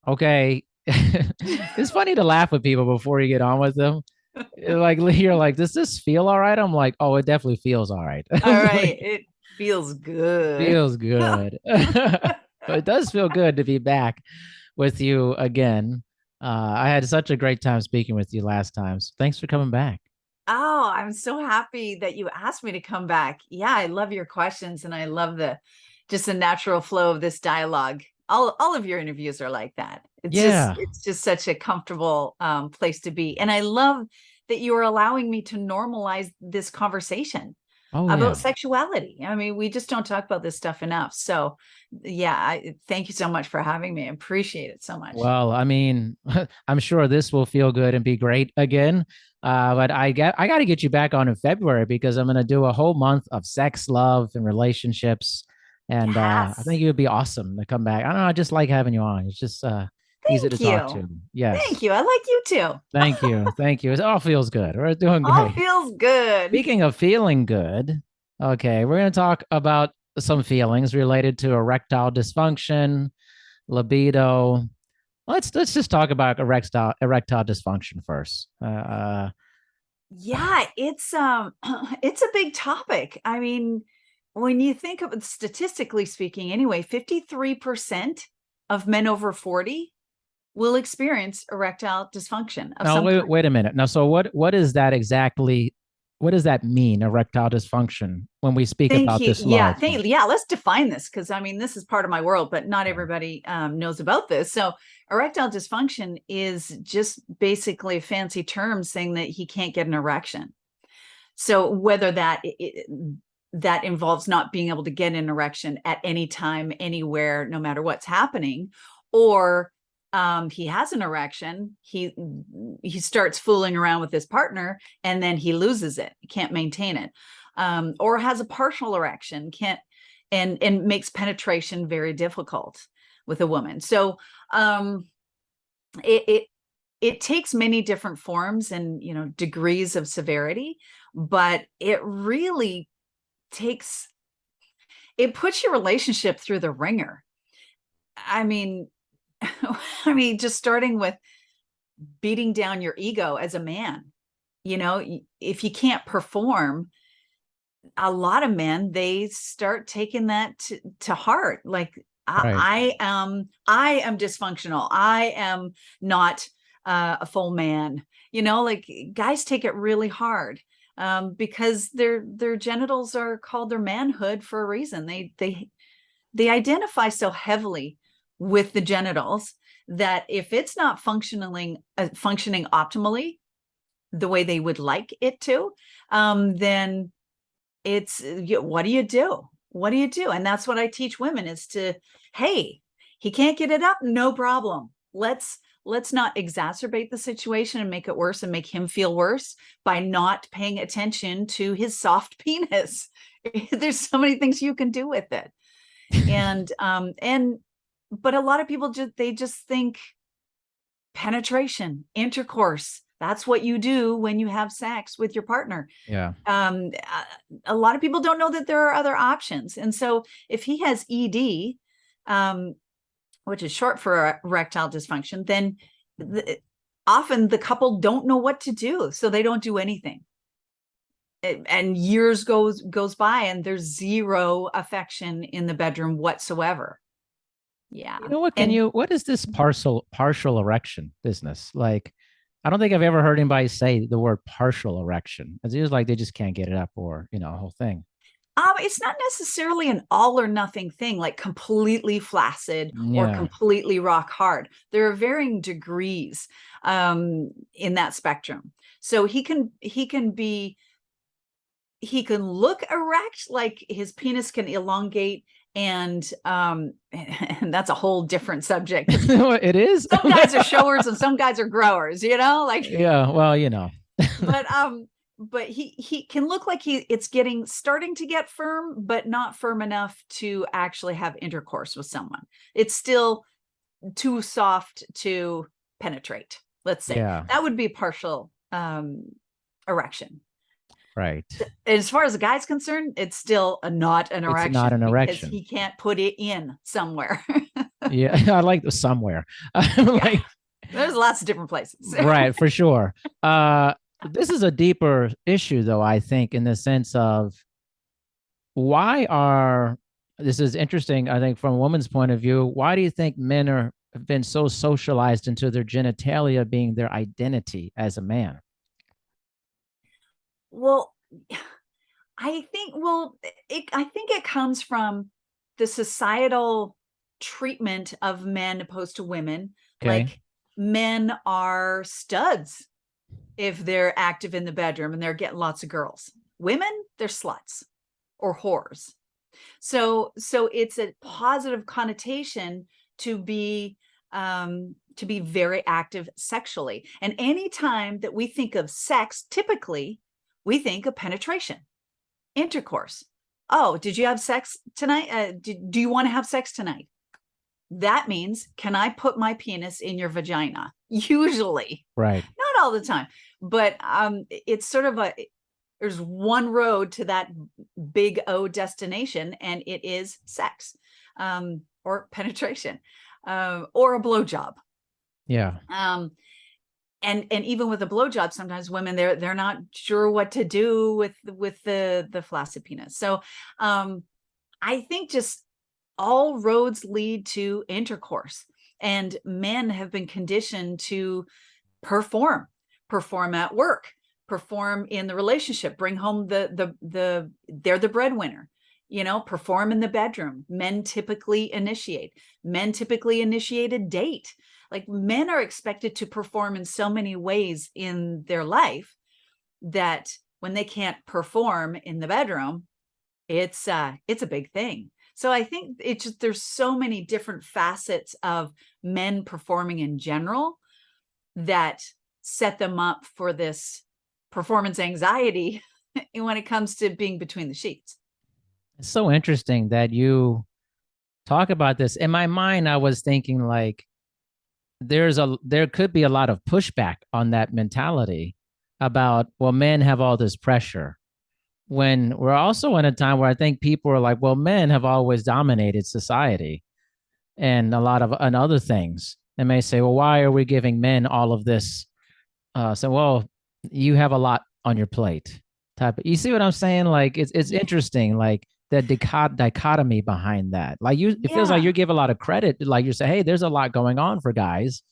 Okay. It's funny to laugh with people before you get on with them. Like you're like, does this feel all right? I'm like, oh, it definitely feels all right. All right. Like, It feels good. feels good. But it does feel good to be back with you again. I had such a great time speaking with you last time. So thanks for coming back. Oh, I'm so happy that you asked me to come back. Yeah, I love your questions and I love the just the natural flow of this dialogue. All of your interviews are like that. Yeah. It's just such a comfortable place to be. And I love that you are allowing me to normalize this conversation Oh, about yeah. sexuality. I mean, we just don't talk about this stuff enough. So, yeah, thank you so much for having me. I appreciate it so much. Well, I mean, I'm sure this will feel good and be great again. But I got to get you back on in February because I'm going to do a whole month of sex, love, and relationships. And I think Yes. it would be awesome to come back. I don't know. I just like having you on. It's just easy to Thank talk you. to. Thank Yes. you. I like you too. Thank you. Thank you. It all feels good. We're doing All great. feels good. Speaking of feeling good, okay, we're going to talk about some feelings related to erectile dysfunction, libido. Let's just talk about erectile dysfunction first. Yeah, it's a big topic. I mean, when you think of it statistically speaking, anyway, 53% of men over 40 will experience erectile dysfunction of Now some kind. wait a minute. Now, so what is that exactly? What does that mean, erectile dysfunction, when we speak Thank about you. this Yeah, love? yeah, let's define this because I mean, this is part of my world, but not everybody knows about this. So, erectile dysfunction is just basically a fancy term saying that he can't get an erection. So whether that involves not being able to get an erection at any time, anywhere, no matter what's happening, or he has an erection, he starts fooling around with his partner, and then he loses it, can't maintain it, or has a partial erection, can't, and makes penetration very difficult with a woman. So it, it it takes many different forms and degrees of severity, but it really takes it puts your relationship through the ringer. I mean, I mean, just starting with beating down your ego as a man. If you can't perform, a lot of men, they start taking that to heart. Like, Right. I am dysfunctional. I am not a full man. Like guys take it really hard because their genitals are called their manhood for a reason. They identify so heavily with the genitals that if it's not functioning optimally the way they would like it to, then it's what do you do? What do you do? And that's what I teach women is to, hey, he can't get it up, no problem. Let's not exacerbate the situation and make it worse and make him feel worse by not paying attention to his soft penis. There's so many things you can do with it. And but a lot of people just think penetration, intercourse, that's what you do when you have sex with your partner. Yeah. A lot of people don't know that there are other options. And so if he has ED, which is short for erectile dysfunction, then often the couple don't know what to do. So they don't do anything. And years goes by and there's zero affection in the bedroom whatsoever. Yeah. You know what? And What is this partial erection business? Like, I don't think I've ever heard anybody say the word partial erection. It's just like they just can't get it up, or a whole thing. it's not necessarily an all or nothing thing, like completely flaccid or Yeah. completely rock hard. There are varying degrees in that spectrum. So he can look erect, like his penis can elongate, and and that's a whole different subject because It is. some guys are showers and some guys are growers, like. Yeah. Well, But he can look like it's starting to get firm, but not firm enough to actually have intercourse with someone. It's still too soft to penetrate. Let's say Yeah. that would be partial erection. Right. As far as the guy's concerned, it's still not an It's not erection an because erection. he can't put it in somewhere. Yeah, I like the somewhere. Yeah, Like, there's lots of different places. right, for sure. This is a deeper issue, though, I think, in the sense of why are this is interesting, I think, from a woman's point of view. Why do you think men have been so socialized into their genitalia being their identity as a man? Well, I think it comes from the societal treatment of men opposed to women. Okay. Like, men are studs if they're active in the bedroom and they're getting lots of girls. Women, they're sluts or whores. So it's a positive connotation to be very active sexually. And anytime that we think of sex, typically we think of penetration, intercourse. Oh, did you have sex tonight? Do you want to have sex tonight? That means, can I put my penis in your vagina? Usually, Right. not all the time, but it's sort of there's one road to that big O destination, and it is sex, or penetration, or a blowjob. Yeah. And even with a blowjob, sometimes women they're not sure what to do with the flaccid penis. So I think just all roads lead to intercourse, and men have been conditioned to perform, perform at work, perform in the relationship, bring home they're the breadwinner, perform in the bedroom. Men typically initiate. Men typically initiate a date. Like, men are expected to perform in so many ways in their life that when they can't perform in the bedroom, it's a big thing. So I think it's just, there's so many different facets of men performing in general that set them up for this performance anxiety when it comes to being between the sheets. It's so interesting that you talk about this. In my mind, I was thinking like there could be a lot of pushback on that mentality about, well, men have all this pressure, when we're also in a time where I think people are like, well, men have always dominated society and a lot of and other things. They may say, well, why are we giving men all of this? So, well, you have a lot on your plate. Type. You see what I'm saying? Like, it's interesting. Like the dichotomy behind that. Like it feels like Yeah. you give a lot of credit. Like you say, hey, there's a lot going on for guys,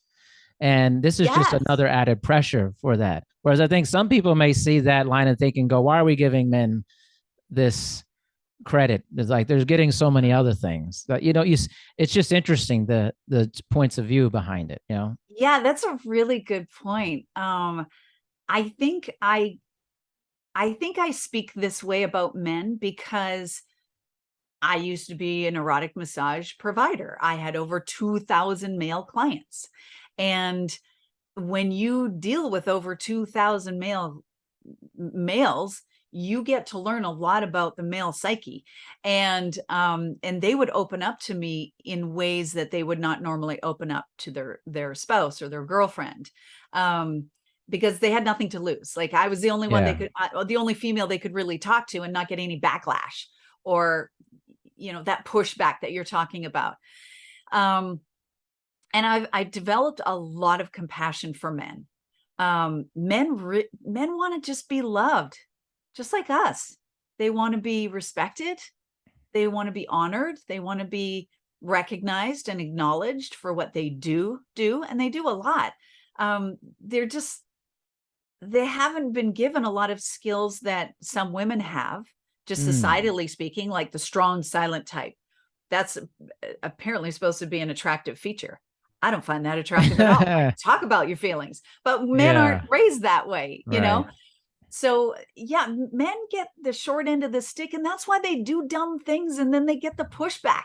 and this is just Yes. another added pressure for that. Whereas I think some people may see that line and think and go, why are we giving men this credit? It's like there's getting so many other things that it's just interesting the points of view behind it. Yeah, that's a really good point. I think I speak this way about men because I used to be an erotic massage provider. I had over 2,000 male clients. And when you deal with over 2,000 males, you get to learn a lot about the male psyche. And they would open up to me in ways that they would not normally open up to their spouse or their girlfriend. Because they had nothing to lose. Like, I was the only one Yeah. the only female they could really talk to and not get any backlash or, that pushback that you're talking about. And I've developed a lot of compassion for men. Men want to just be loved, just like us. They want to be respected. They want to be honored. They want to be recognized and acknowledged for what they do, and they do a lot. They haven't been given a lot of skills that some women have, just Mm. societally speaking, like the strong, silent type. That's apparently supposed to be an attractive feature. I don't find that attractive at all. Like, talk about your feelings, but men aren't Yeah. raised that way, Right. So yeah, men get the short end of the stick, and that's why they do dumb things, and then they get the pushback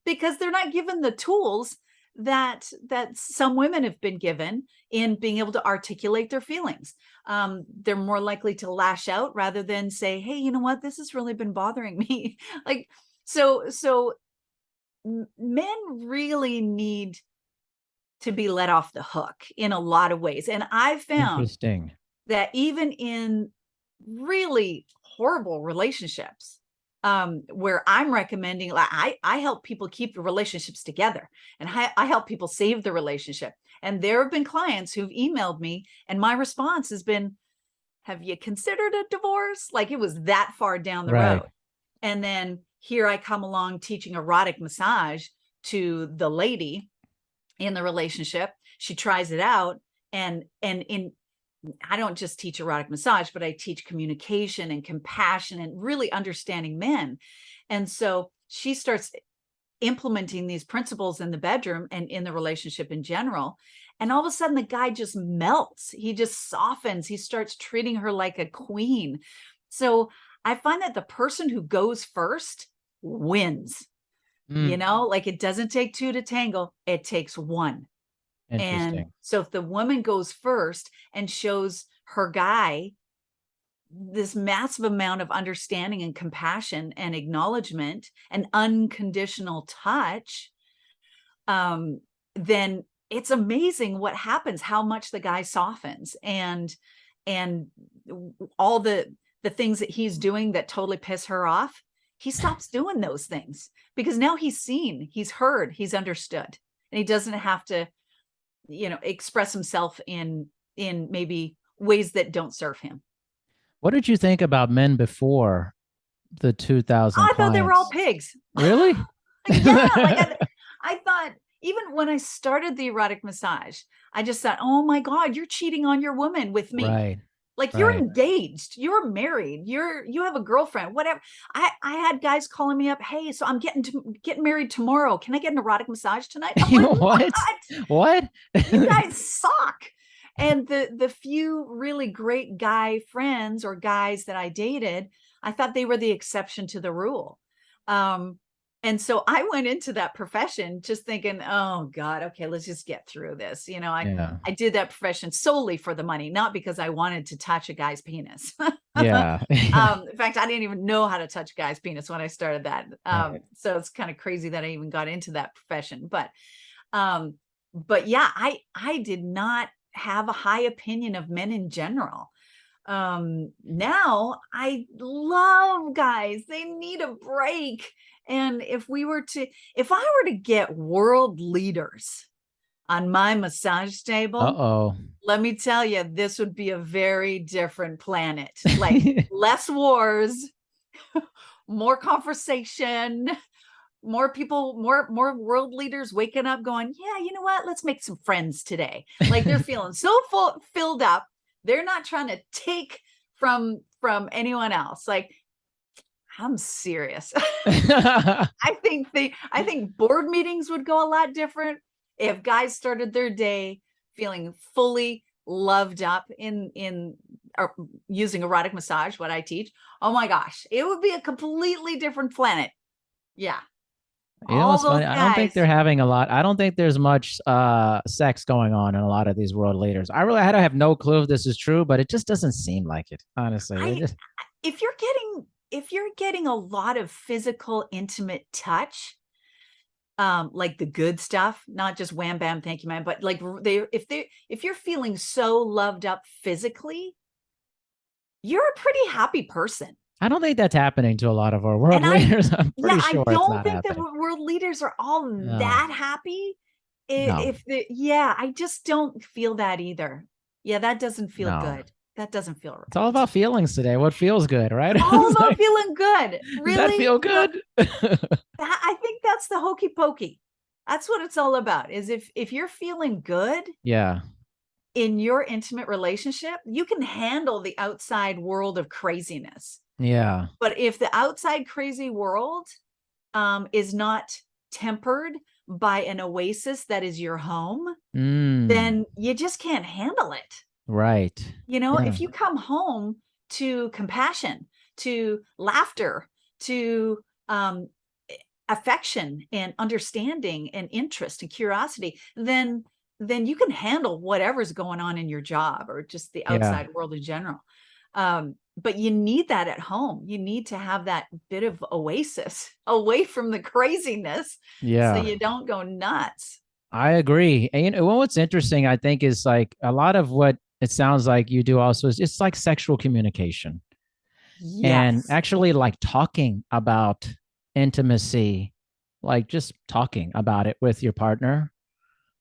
because they're not given the tools that some women have been given in being able to articulate their feelings. They're more likely to lash out rather than say, hey, you know what, this has really been bothering me. Like, so men really need to be let off the hook in a lot of ways. And I've found Interesting. that even in really horrible relationships, where I'm recommending, like, I help people keep the relationships together, and I help people save the relationship. And there have been clients who've emailed me, and my response has been, have you considered a divorce? Like, it was that far down the Right. road. And then here I come along teaching erotic massage to the lady in the relationship. She tries it out, and in I don't just teach erotic massage, but I teach communication and compassion and really understanding men. And so she starts implementing these principles in the bedroom and in the relationship in general. And all of a sudden, the guy just melts. He just softens. He starts treating her like a queen. So I find that the person who goes first wins. Like, it doesn't take two to tangle, it takes one. And Interesting. so if the woman goes first and shows her guy this massive amount of understanding and compassion and acknowledgement and unconditional touch, then it's amazing what happens, how much the guy softens, and all the things that he's doing that totally piss her off, he stops doing those things, because now he's seen, he's heard, he's understood, and he doesn't have to express himself in maybe ways that don't serve him. What did you think about men before the 2000 I thought they were all clients? pigs. Really? Yeah, like I thought, even when I started the erotic massage, I just thought, oh my God, you're cheating on your woman with me. Right. Like, you're Right. engaged, you're married, you have a girlfriend, whatever. I had guys calling me up, hey, so I'm getting married tomorrow. Can I get an erotic massage tonight? I'm like, What? What? You guys suck. And the few really great guy friends or guys that I dated, I thought they were the exception to the rule. And so I went into that profession just thinking, oh God, okay, let's just get through this. Yeah. I did that profession solely for the money, not because I wanted to touch a guy's penis. Yeah. In fact, I didn't even know how to touch a guy's penis when I started that. Right. So it's kind of crazy that I even got into that profession. But yeah, I did not have a high opinion of men in general. Now I love guys. They need a break. And if I were to get world leaders on my massage table, Uh-oh. let me tell you, this would be a very different planet. Like, less wars, more conversation, more people, more world leaders waking up going, yeah, you know what? Let's make some friends today. Like, they're feeling so filled up. They're not trying to take from anyone else. Like, I'm serious. I think board meetings would go a lot different if guys started their day feeling fully loved up in using erotic massage, what I teach. Oh my gosh, it would be a completely different planet. Yeah. You know All what's those funny? I don't think guys. they're having a lot. I don't think there's much sex going on in a lot of these world leaders. I have no clue if this is true, but it just doesn't seem like it, honestly. If you're getting a lot of physical, intimate touch, like the good stuff, not just wham bam, thank you, man, but like if you're feeling so loved up physically, you're a pretty happy person. I don't think that's happening to a lot of our world leaders. I'm pretty sure I it's don't not think that happening. world leaders are all No, that happy. no, I just don't feel that either. Yeah, that doesn't feel no. good. That doesn't feel It's all right. about feelings today. What feels good, right? All It's about like, feeling good. does that Really? feel good? I think that's the hokey pokey. That's what it's all about. Is if you're feeling good Yeah, in your intimate relationship, you can handle the outside world of craziness. yeah. But if the outside crazy world is not tempered by an oasis that is your home, then you just can't handle it. Right. Yeah. If you come home to compassion, to laughter, to affection and understanding and interest and curiosity, then you can handle whatever's going on in your job or just the Yeah. outside world in general. But you need that at home. You need to have that bit of oasis away from the craziness, so Yeah. you don't go nuts. I agree. And what's interesting, I think, is like a lot of what it sounds like you do also is it's like sexual communication. and Yes. actually like talking about intimacy, like just talking about it with your partner.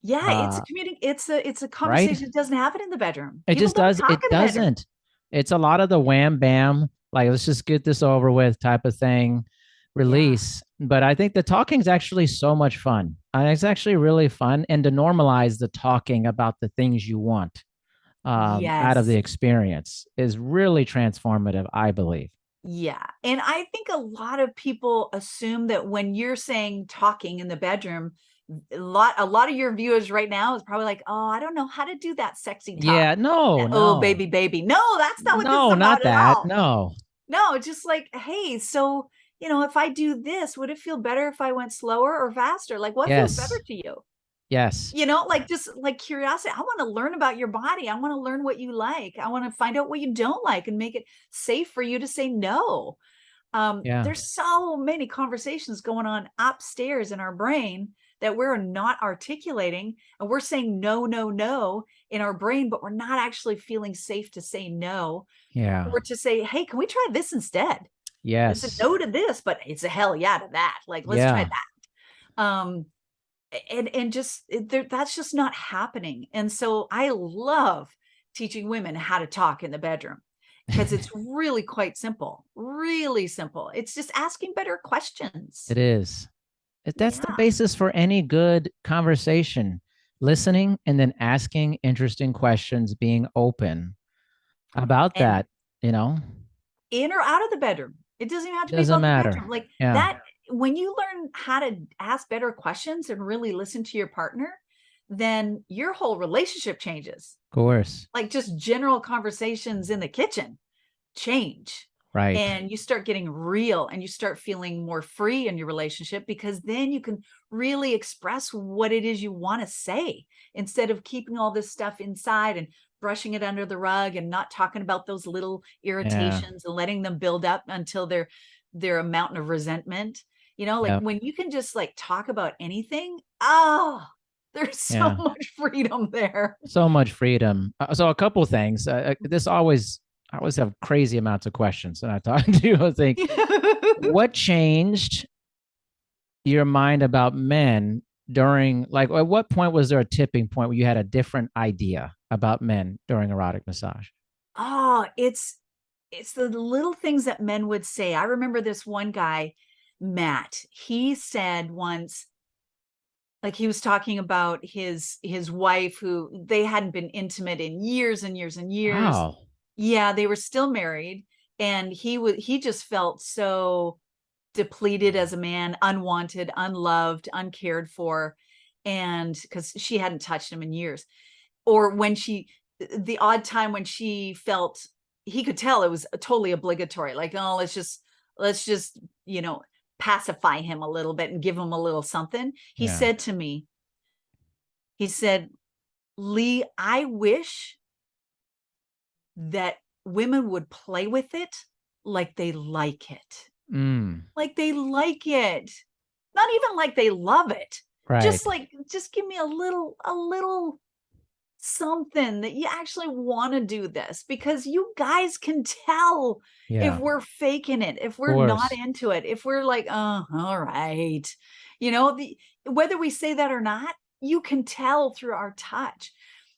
Yeah, Uh, it's a right? conversation that doesn't happen in the bedroom. It People just don't does. talk It in the bedroom. doesn't. It's a lot of the wham bam, like let's just get this over with type of thing, Yeah. release. But I think the talking is actually so much fun. It's actually really fun, and to normalize the talking about the things you want out of the Yes. experience is really transformative, I believe. Yeah. And I think a lot of people assume that when you're saying talking in the bedroom, a lot of your viewers right now is probably like, "Oh, I don't know how to do that sexy talk. Yeah, no, That, oh, no, baby, baby." No, that's not what this is no, not about at that. all. No. No, just like, "Hey, so, if I do this, would it feel better if I went slower or faster? Like, what feels better Yes, to you?" yes, Like just like curiosity. I want to learn about your body. I want to learn what you like. I want to find out what you don't like and make it safe for you to say no. yeah, There's so many conversations going on upstairs in our brain that we're not articulating, and we're saying no, no, no in our brain, but we're not actually feeling safe to say no, yeah, or to say, hey, can we try this instead? It's a yes, no to this, but it's a hell yeah to that. Like, let's try yeah. that. And just that's just not happening. And so I love teaching women how to talk in the bedroom, because it's really quite simple, really simple. It's just asking better questions. It is. That's the Yeah. basis for any good conversation. Listening and then asking interesting questions, being open about And that, you know, in or out of the bedroom, it doesn't even have to be doesn't about the matter. bedroom. Like Yeah, that, when you learn how to ask better questions and really listen to your partner, then your whole relationship changes. of course. Like just general conversations in the kitchen change, Right. and you start getting real, and you start feeling more free in your relationship, because then you can really express what it is you want to say, instead of keeping all this stuff inside and brushing it under the rug and not talking about those little Yeah. irritations and letting them build up until they're a mountain of resentment. Like Yep. when you can just like talk about anything, oh, there's so Yeah. much freedom there. So much freedom. So a couple things. I always have crazy amounts of questions when I talk to you. I think, what changed your mind about men during, like, at what point was there a tipping point where you had a different idea about men during erotic massage? Oh, it's the little things that men would say. I remember this one guy, Matt. He said once, like he was talking about his wife, who they hadn't been intimate in years and years and years. Wow. Yeah, they were still married, and he just felt so depleted as a man, unwanted, unloved, uncared for, and because she hadn't touched him in years. Or when the odd time when she felt, he could tell it was totally obligatory, like, oh, let's just pacify him a little bit and give him a little something. He Yeah. said to me, he said, Lee, I wish that women would play with it like they like it. Mm, Like they like it. Not even like they love it. right. Just give me a little something that you actually want to do this, because you guys can tell if Yeah. Of we're faking it, if we're not course. into it, if we're like, oh, all right. Whether we say that or not, you can tell through our touch.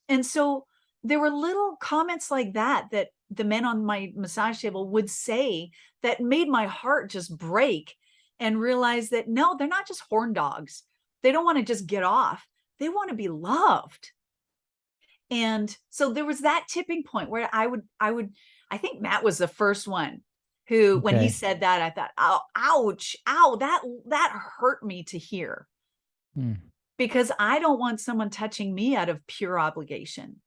And so there were little comments like that the men on my massage table would say, that made my heart just break, and realize that no, they're not just horn dogs. They don't want to just get off. They want to be loved. And so there was that tipping point where I think Matt was the first one who, when he Okay. said that, I thought, oh, ouch, ow, that hurt me to hear, Hmm. because I don't want someone touching me out of pure obligation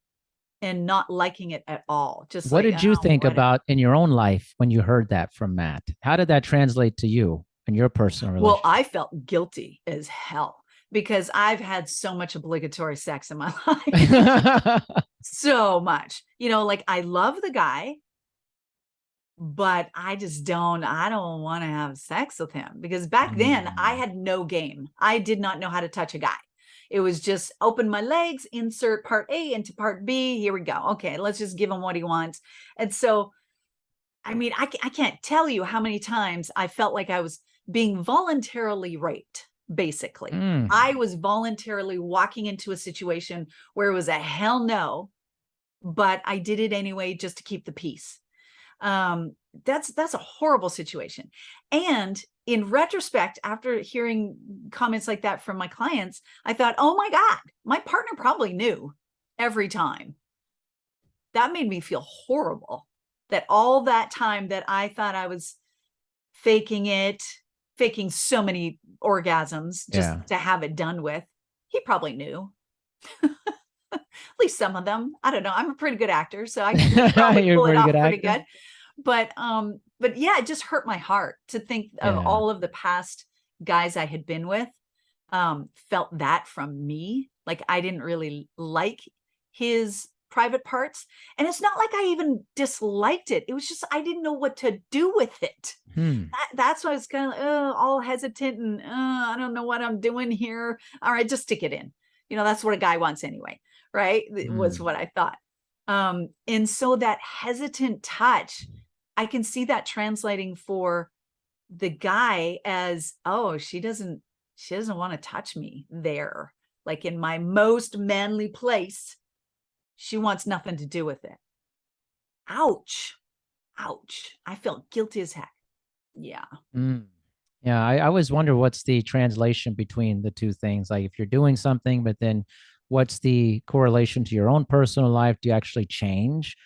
and not liking it at all. Just What like, did you oh, think whatever. about in your own life when you heard that from Matt? How did that translate to you and your personal Well, relationship? I felt guilty as hell, because I've had so much obligatory sex in my life. So much. Like I love the guy, but I don't want to have sex with him, because back then I Mm, had no game. I did not know how to touch a guy. It was just open my legs, insert part A into part B. Here we go. Okay, let's just give him what he wants. And so I mean, I can't tell you how many times I felt like I was being voluntarily raped, basically. Mm. I was voluntarily walking into a situation where it was a hell no, but I did it anyway just to keep the peace. That's a horrible situation. And in retrospect, after hearing comments like that from my clients, I thought, oh my God, my partner probably knew every time. That made me feel horrible, that all that time that I thought I was faking it, faking so many orgasms just Yeah. to have it done with, he probably knew. At least some of them. I don't know. I'm a pretty good actor, so I can probably You're a pull it pretty good off pretty actor. good. But yeah, it just hurt my heart to think of Yeah. all of the past guys I had been with, felt that from me. Like I didn't really like his private parts. And it's not like I even disliked it. It was just I didn't know what to do with it. Hmm. That's why I was kind of all hesitant and I don't know what I'm doing here. All right, just stick it in. That's what a guy wants anyway, right? It was Hmm. what I thought. And so that hesitant touch, I can see that translating for the guy as, oh, she doesn't want to touch me there, like in my most manly place. She wants nothing to do with it. Ouch. Ouch. I felt guilty as heck. Yeah. Mm. Yeah, I always wonder what's the translation between the two things. Like if you're doing something, but then what's the correlation to your own personal life? Do you actually change?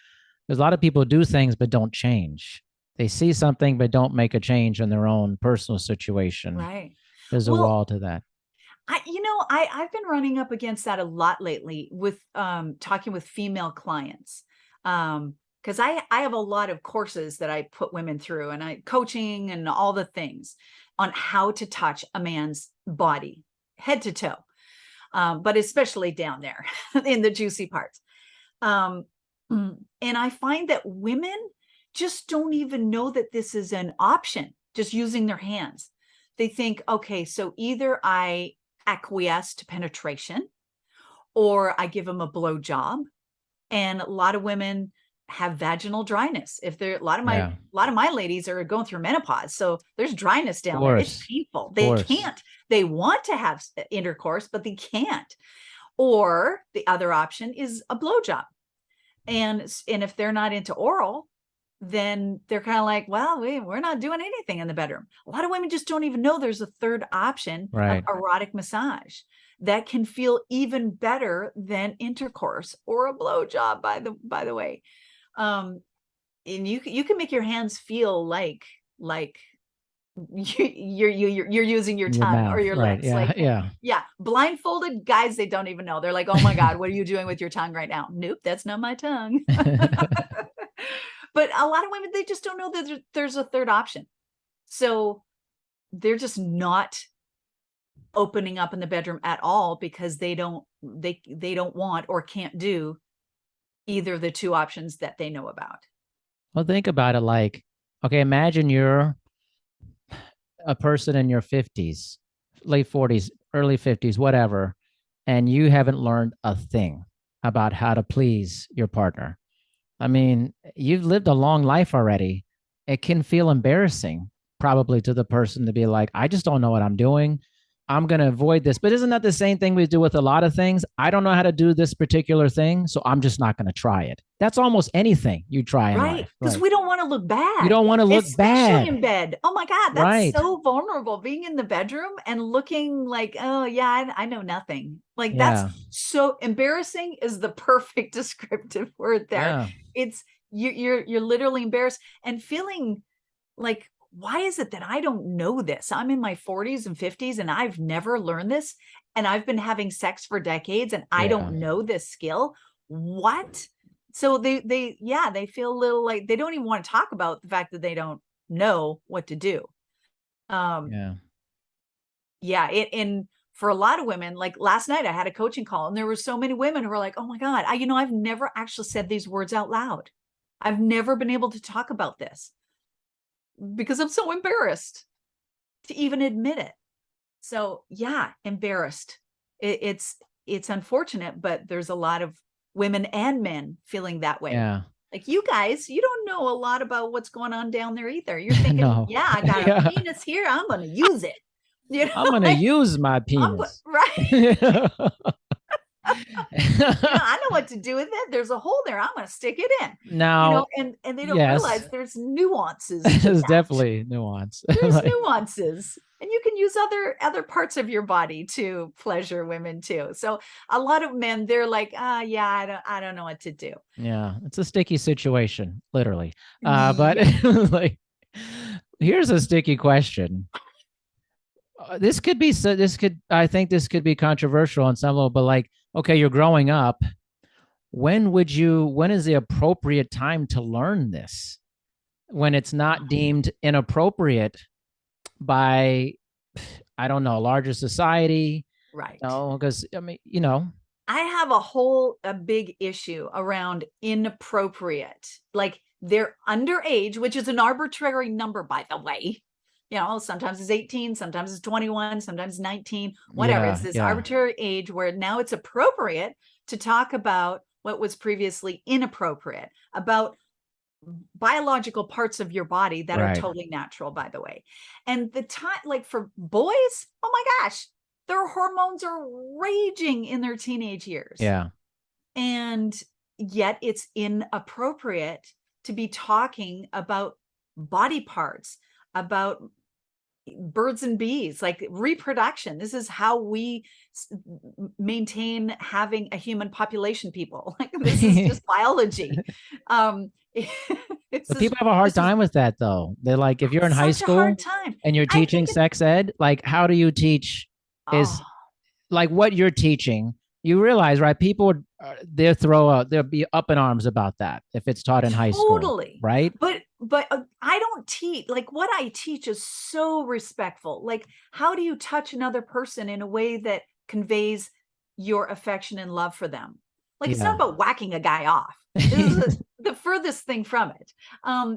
There's a lot of people do things but don't change. They see something but don't make a change in their own personal situation. Right. There's a Well, wall to that. I've been running up against that a lot lately with talking with female clients. Because I have a lot of courses that I put women through, and I coaching and all the things on how to touch a man's body, head to toe, but especially down there in the juicy parts. Um, and I find that women just don't even know that this is an option, just using their hands. They think, okay, so either I acquiesce to penetration or I give them a blow job. And a lot of women have vaginal dryness. If they're Yeah. a lot of my ladies are going through menopause, so there's dryness Of down there. It's course. painful. Of They course. can't. They want to have intercourse, but they can't. Or the other option is a blowjob. And if they're not into oral, then they're kind of like, well, we're not doing anything in the bedroom. A lot of women just don't even know there's a third option of Right. erotic massage that can feel even better than intercourse or a blowjob, by the way. And you can make your hands feel like you're using your Your tongue or mouth. your Right. lips. Yeah. Like, Yeah. yeah, blindfolded guys, they don't even know. They're like, oh my God, what are you doing with your tongue right now? Nope, that's not my tongue. But a lot of women, they just don't know that there's a third option. So they're just not opening up in the bedroom at all because they don't want or can't do either of the two options that they know about. Well, think about it like, okay, imagine you're a person in your 50s, late 40s, early 50s, whatever, and you haven't learned a thing about how to please your partner. I mean, you've lived a long life already. It can feel embarrassing, probably, to the person to be like, I just don't know what I'm doing. I'm going to avoid this. But isn't that the same thing we do with a lot of things? I don't know how to do this particular thing, so I'm just not going to try it. That's almost anything you try in Right. life. Because Like, we don't want to look you bad, don't want to look especially bad. in bed. Oh my God, that's Right. so vulnerable being in the bedroom and looking like, oh yeah, I know nothing. Like that's Yeah. so embarrassing is the perfect descriptive word there. Yeah. It's you're literally embarrassed and feeling like, why is it that I don't know this? I'm in my 40s and 50s and I've never learned this. And I've been having sex for decades and I Yeah. don't know this skill. What? So they feel a little like they don't even want to talk about the fact that they don't know what to do. Um, Yeah. yeah, and for a lot of women, like last night I had a coaching call and there were so many women who were like, oh my God, I've never actually said these words out loud. I've never been able to talk about this because I'm so embarrassed to even admit it. So yeah, embarrassed. It's unfortunate, but there's a lot of women and men feeling that way. Yeah. Like, you guys, you don't know a lot about what's going on down there either. You're thinking, No. yeah, I got a Yeah. penis here, I'm going to use it. You know, I'm gonna like, use my I'm penis. right. I know what to do with it. There's a hole there. I'm going to stick it in. Now, And they don't yes, realize there's nuances to there's that. definitely nuance. There's Like, nuances, and you can use other parts of your body to pleasure women too. So a lot of men, they're like, yeah, I don't know what to do. yeah, it's a sticky situation, literally. But Yeah. like, here's a sticky question. This could be so. This could. I think this could be controversial on some level. But like, okay, you're growing up. When would you? When is the appropriate time to learn this? When it's not deemed inappropriate by, I don't know, a larger society. Right. No, because I mean, I have a big issue around inappropriate. Like, they're underage, which is an arbitrary number, by the way. Sometimes it's 18, sometimes it's 21, sometimes 19, whatever. It's yeah, this yeah, arbitrary age where now it's appropriate to talk about what was previously inappropriate, about biological parts of your body that are right, totally natural, by the way. And the time, like for boys, oh my gosh, their hormones are raging in their teenage years. yeah, And yet it's inappropriate to be talking about body parts, about birds and bees, like reproduction. This is how we maintain having a human population, people. Like, this is just biology. It's but people have a hard this is time with that, though. They're like, if you're in high such a hard school time. and you're I teaching think it's sex ed, like, how do you teach? oh, Is like what you're teaching. You realize, right? People, they'll be up in arms about that if it's taught in high school, totally. right? But I don't teach, like, what I teach is so respectful. Like, how do you touch another person in a way that conveys your affection and love for them? Like, it's not Yeah, about whacking a guy off. This is the furthest thing from it.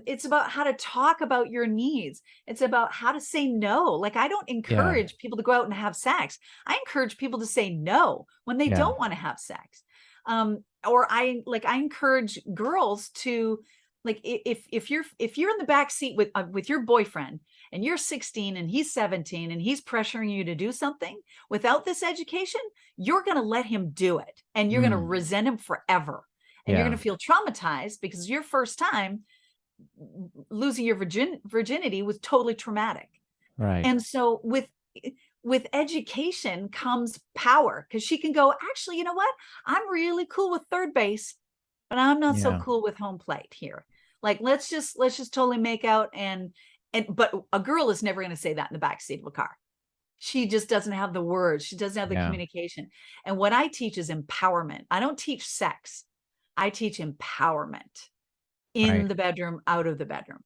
It's about how to talk about your needs. It's about how to say no. Like, I don't yeah, encourage people to go out and have sex. I encourage people to say no when they yeah, don't want to have sex. Or I encourage girls to, like, if you're in the back seat with your boyfriend and you're 16 and he's 17 and he's pressuring you to do something without this education, you're going to let him do it, and you're going to mm, resent him forever, and you're yeah, going to feel traumatized because your first time losing your virginity was totally traumatic. right, And so with education comes power, because she can go, actually, you know what, I'm really cool with third base, but I'm not so yeah, cool with home plate here. Like, let's just totally make out. But a girl is never going to say that in the backseat of a car. She just doesn't have the words. She doesn't have the yeah, communication. And what I teach is empowerment. I don't teach sex. I teach empowerment in right, the bedroom, out of the bedroom,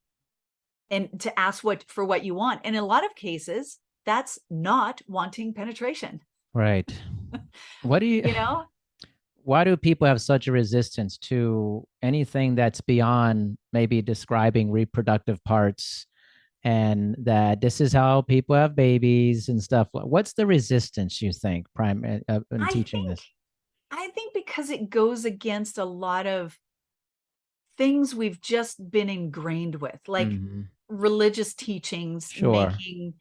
and to ask for what you want. And in a lot of cases, that's not wanting penetration. right. What do you? You know, Why do people have such a resistance to anything that's beyond maybe describing reproductive parts, and that this is how people have babies and stuff? What's the resistance, you think, in I teaching think this? I think because it goes against a lot of things we've just been ingrained with, like Hmm. religious teachings Sure. making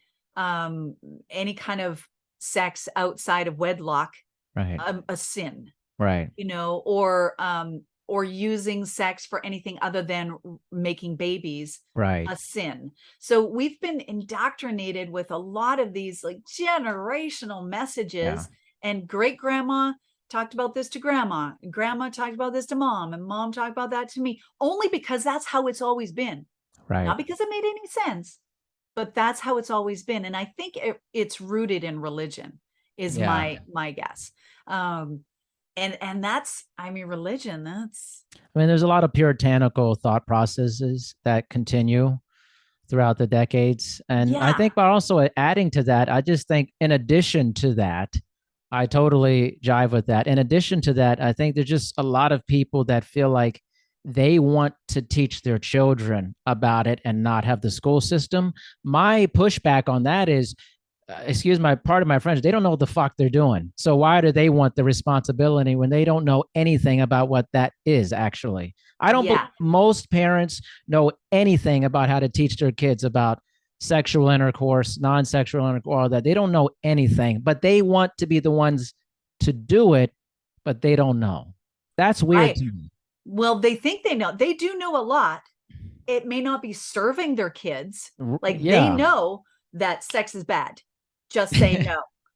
any kind of sex outside of wedlock Right. a sin, Right. or using sex for anything other than making babies Right. a sin. So we've been indoctrinated with a lot of these, like, generational Yeah. messages, and great grandma talked about this to grandma, and grandma talked about this to mom, and mom talked about that to me, only because that's how it's always been. Right. Not because it made any sense, but that's how it's always been. And I think it's rooted in religion, is Yeah. my guess. Um, and that's, I mean, religion, that's I mean, there's a lot of puritanical thought processes that continue throughout the decades. And I yeah. think, but also adding to that, I just think in addition to that, I totally jive with that. In addition to that, I think there's just a lot of people that feel like they want to teach their children about it and not have the school system. My pushback on that is, excuse my part of my French, they don't know what the fuck they're doing. So why do they want the responsibility when they don't know anything about what that is actually? I don't believe Yeah. most parents know anything about how to teach their kids about sexual intercourse, non-sexual intercourse, all that. They don't know anything, but they want to be the ones to do it, but they don't know. That's weird Right. to me. Well, they think they know. They do know a lot. It may not be serving their kids. Like they Yeah. know that sex is bad. Just say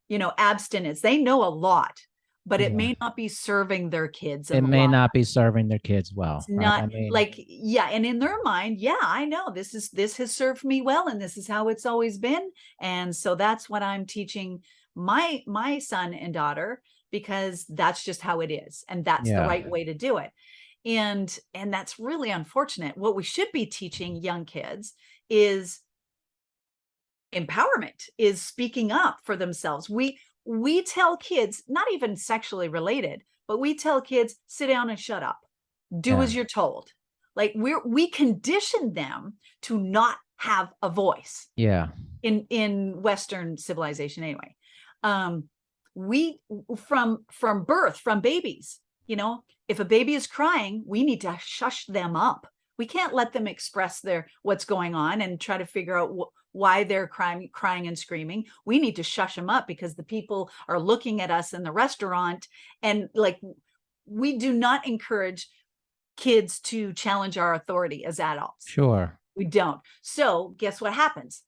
no. Abstinence. They know a lot, but it Yeah. may not be serving their kids It in the may long. not be serving their kids well, It's right? not I mean, like, yeah, and in their mind, yeah, I know this has served me well, and this is how it's always been. And so that's what I'm teaching my son and daughter, because that's just how it is, and that's the yeah, right way to do it. And that's really unfortunate. What we should be teaching young kids is empowerment, is speaking up for themselves. We tell kids, not even sexually related, but we tell kids, sit down and shut up, do yeah, as you're told. Like we condition them to not have a voice yeah, in Western civilization anyway. We from birth, from babies, if a baby is crying, we need to shush them up. We can't let them express their what's going on and try to figure out why they're crying and screaming. We need to shush them up, because the people are looking at us in the restaurant, and like, we do not encourage kids to challenge our authority as adults. sure. We don't. So guess what happens?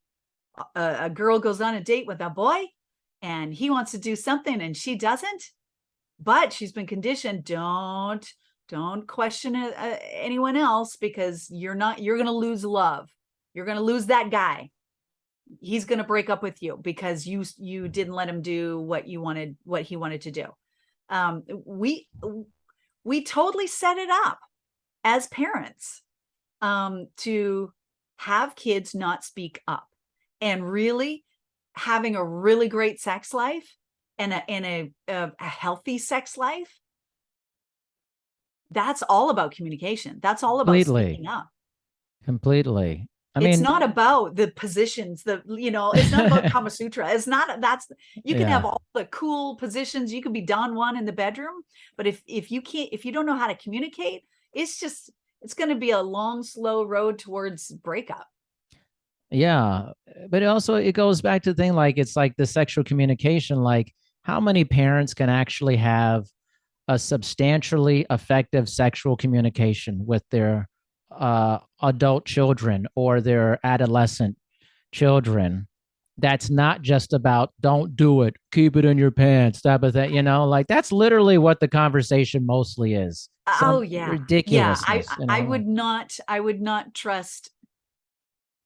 A girl goes on a date with a boy, and he wants to do something and she doesn't, but she's been conditioned, don't question anyone else, because you're going to lose love. You're going to lose that guy. He's going to break up with you because you didn't let him do what he wanted to do. We totally set it up as parents, to have kids not speak up, and really having a really great sex life, and a healthy sex life. That's all about communication. That's all about Completely, speaking up. completely. I It's mean, not about the positions, it's not about Kama Sutra. It's not, you can have yeah, all the cool positions. You could be Don Juan in the bedroom, but if you don't know how to communicate, it's going to be a long, slow road towards breakup. yeah. But also, it goes back to the thing like it's like the sexual communication. Like, how many parents can actually have a substantially effective sexual communication with their adult children or their adolescent children? That's not just about don't do it, keep it in your pants, type of thing. Like that's literally what the conversation mostly is. Oh Some yeah. Yeah. ridiculousness, I would not trust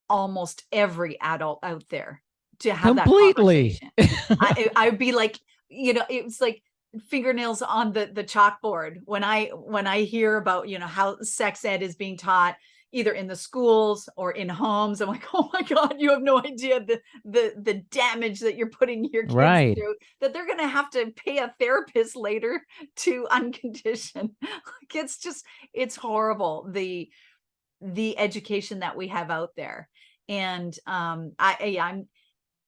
almost every adult out there to have that completely. conversation. I'd be like, it was like fingernails on the chalkboard when I hear about, how sex ed is being taught either in the schools or in homes. I'm like, oh my God, you have no idea the damage that you're putting your kids Right. through, that they're going to have to pay a therapist later to uncondition. Like, it's horrible, the education that we have out there. And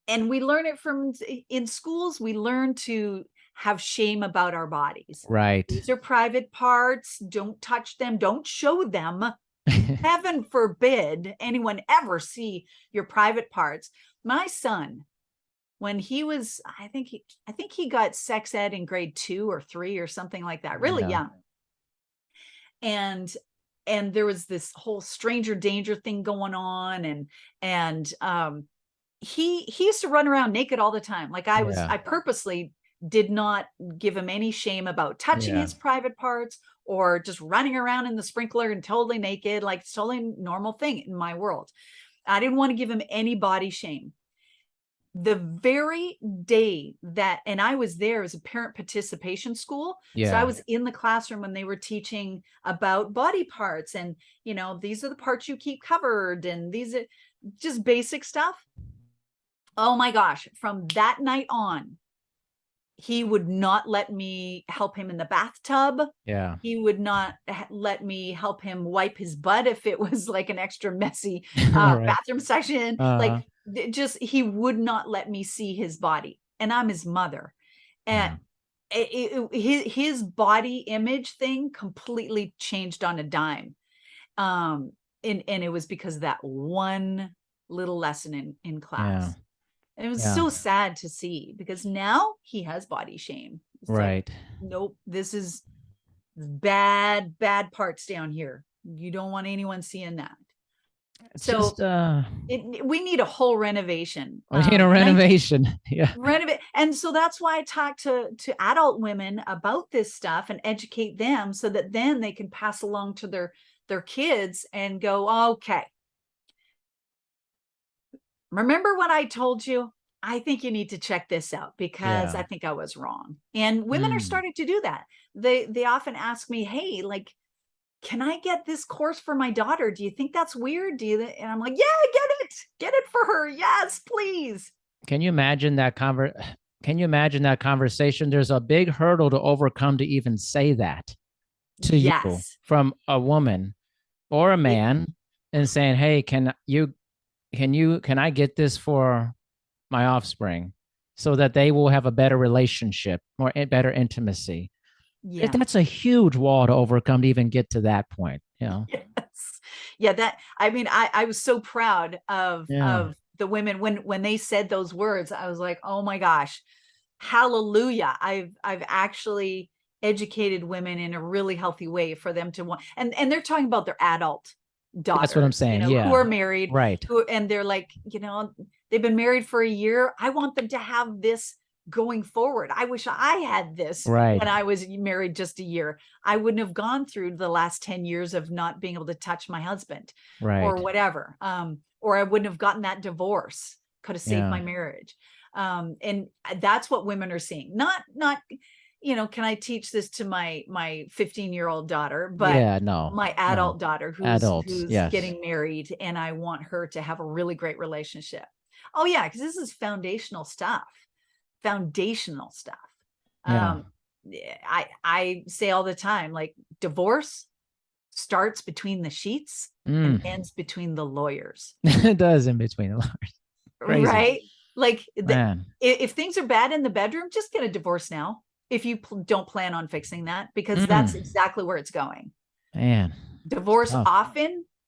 and we learn it from, in schools, we learn to have shame about our bodies. Right. These are private parts. Don't touch them. Don't show them. Heaven forbid anyone ever see your private parts. My son, when he was, I think he got sex ed in grade 2 or 3 or something like that, really Yeah. young. And there was this whole stranger danger thing going on, and he used to run around naked all the time. Like, Yeah. I purposely did not give him any shame about touching Yeah. his private parts, or just running around in the sprinkler and totally naked. Like, it's totally normal thing in my world. I didn't want to give him any body shame. The very day that, and I was there as a parent participation school. So I Yeah. was in the classroom when they were teaching about body parts, and, these are the parts you keep covered, and these are just basic stuff. Oh my gosh. From that night on, he would not let me help him in the bathtub. Yeah. He would not let me help him wipe his butt if it was like an extra messy Right. bathroom section. Like, Uh, he would not let me see his body, and I'm his mother. And Yeah. his body image thing completely changed on a dime. And it was because of that one little lesson in Yeah. class. And it was Yeah. so sad to see, because now he has body shame. It's like, Right. nope, this is bad parts down here. You don't want anyone seeing that. It's So just we need a whole renovation. we need a And I renovation. Yeah. renovate. And so that's why I talk to adult women about this stuff and educate them, so that then they can pass along to their kids and go, okay, remember what I told you? I think you need to check this out, because Yeah. I think I was wrong. And women are Mm. starting to do that. They often ask me, hey, like, can I get this course for my daughter? Do you think that's weird? And I'm like, yeah, get it for her. Yes, please. Can you imagine that can you imagine that conversation? There's a big hurdle to overcome to even say that to you Yes. from a woman or a man, and saying, "Hey, can I get this for my offspring so that they will have a better relationship or better intimacy?" Yeah. That's a huge wall to overcome to even get to that point, you know. Yes. Yeah, that, I mean, I was so proud Yeah. of the women when they said those words. I was like, oh my gosh, hallelujah. I've actually educated women in a really healthy way for them to want, and they're talking about their adult That's what I'm daughters, saying. who Yeah. are married, Right. and they're like, they've been married for a year. I want them to have this going forward. I wish I had this Right. when I was married just a year. I wouldn't have gone through the last 10 years of not being able to touch my husband or Right. whatever. Or I wouldn't have gotten that divorce, could have saved Yeah. my marriage. And that's what women are seeing. Not, can I teach this to my 15-year-old daughter, but Yeah. No. my No. adult daughter Adults. who's Yes. getting married, and I want her to have a really great relationship. Oh yeah, because this is foundational stuff. Foundational stuff. Yeah. Um, I say all the time, like, divorce starts between the sheets and Mm. ends between the lawyers. It does in between the lines. Crazy. Right? Like, Man. if things are bad in the bedroom, just get a divorce now. If you don't plan on fixing that, because that's Mm. exactly where it's going. Man. It's Divorce tough.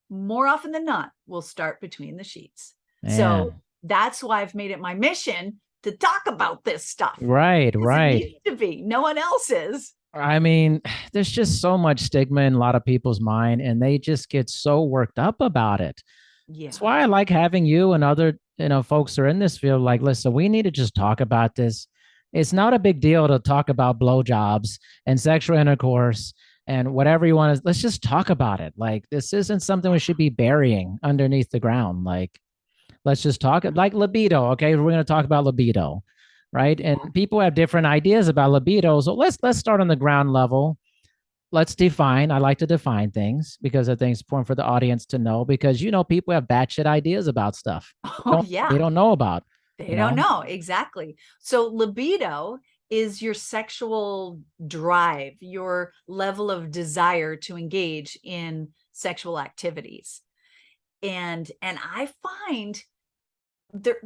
more often than not, will start between the sheets. So Man. that's why I've made it my mission to talk about this stuff, Right. because it Right. needs to be. No one else is. I mean, there's just so much stigma in a lot of people's mind, and they just get so worked up about it. That's Yeah. why I like having you and other, folks who are in this field. Like, listen, we need to just talk about this. It's not a big deal to talk about blowjobs and sexual intercourse and whatever you want to. Let's just talk about it. Like, this isn't something we should be burying underneath the ground. Like, let's just talk like libido. Okay, we're going to talk about libido, right? Yeah. And people have different ideas about libido. So let's start on the ground level. Let's define. I like to define things because I think it's important for the audience to know, because people have batshit ideas about stuff. Oh They yeah. don't know about. They You don't know. know. Exactly. So libido is your sexual drive, your level of desire to engage in sexual activities. And I find there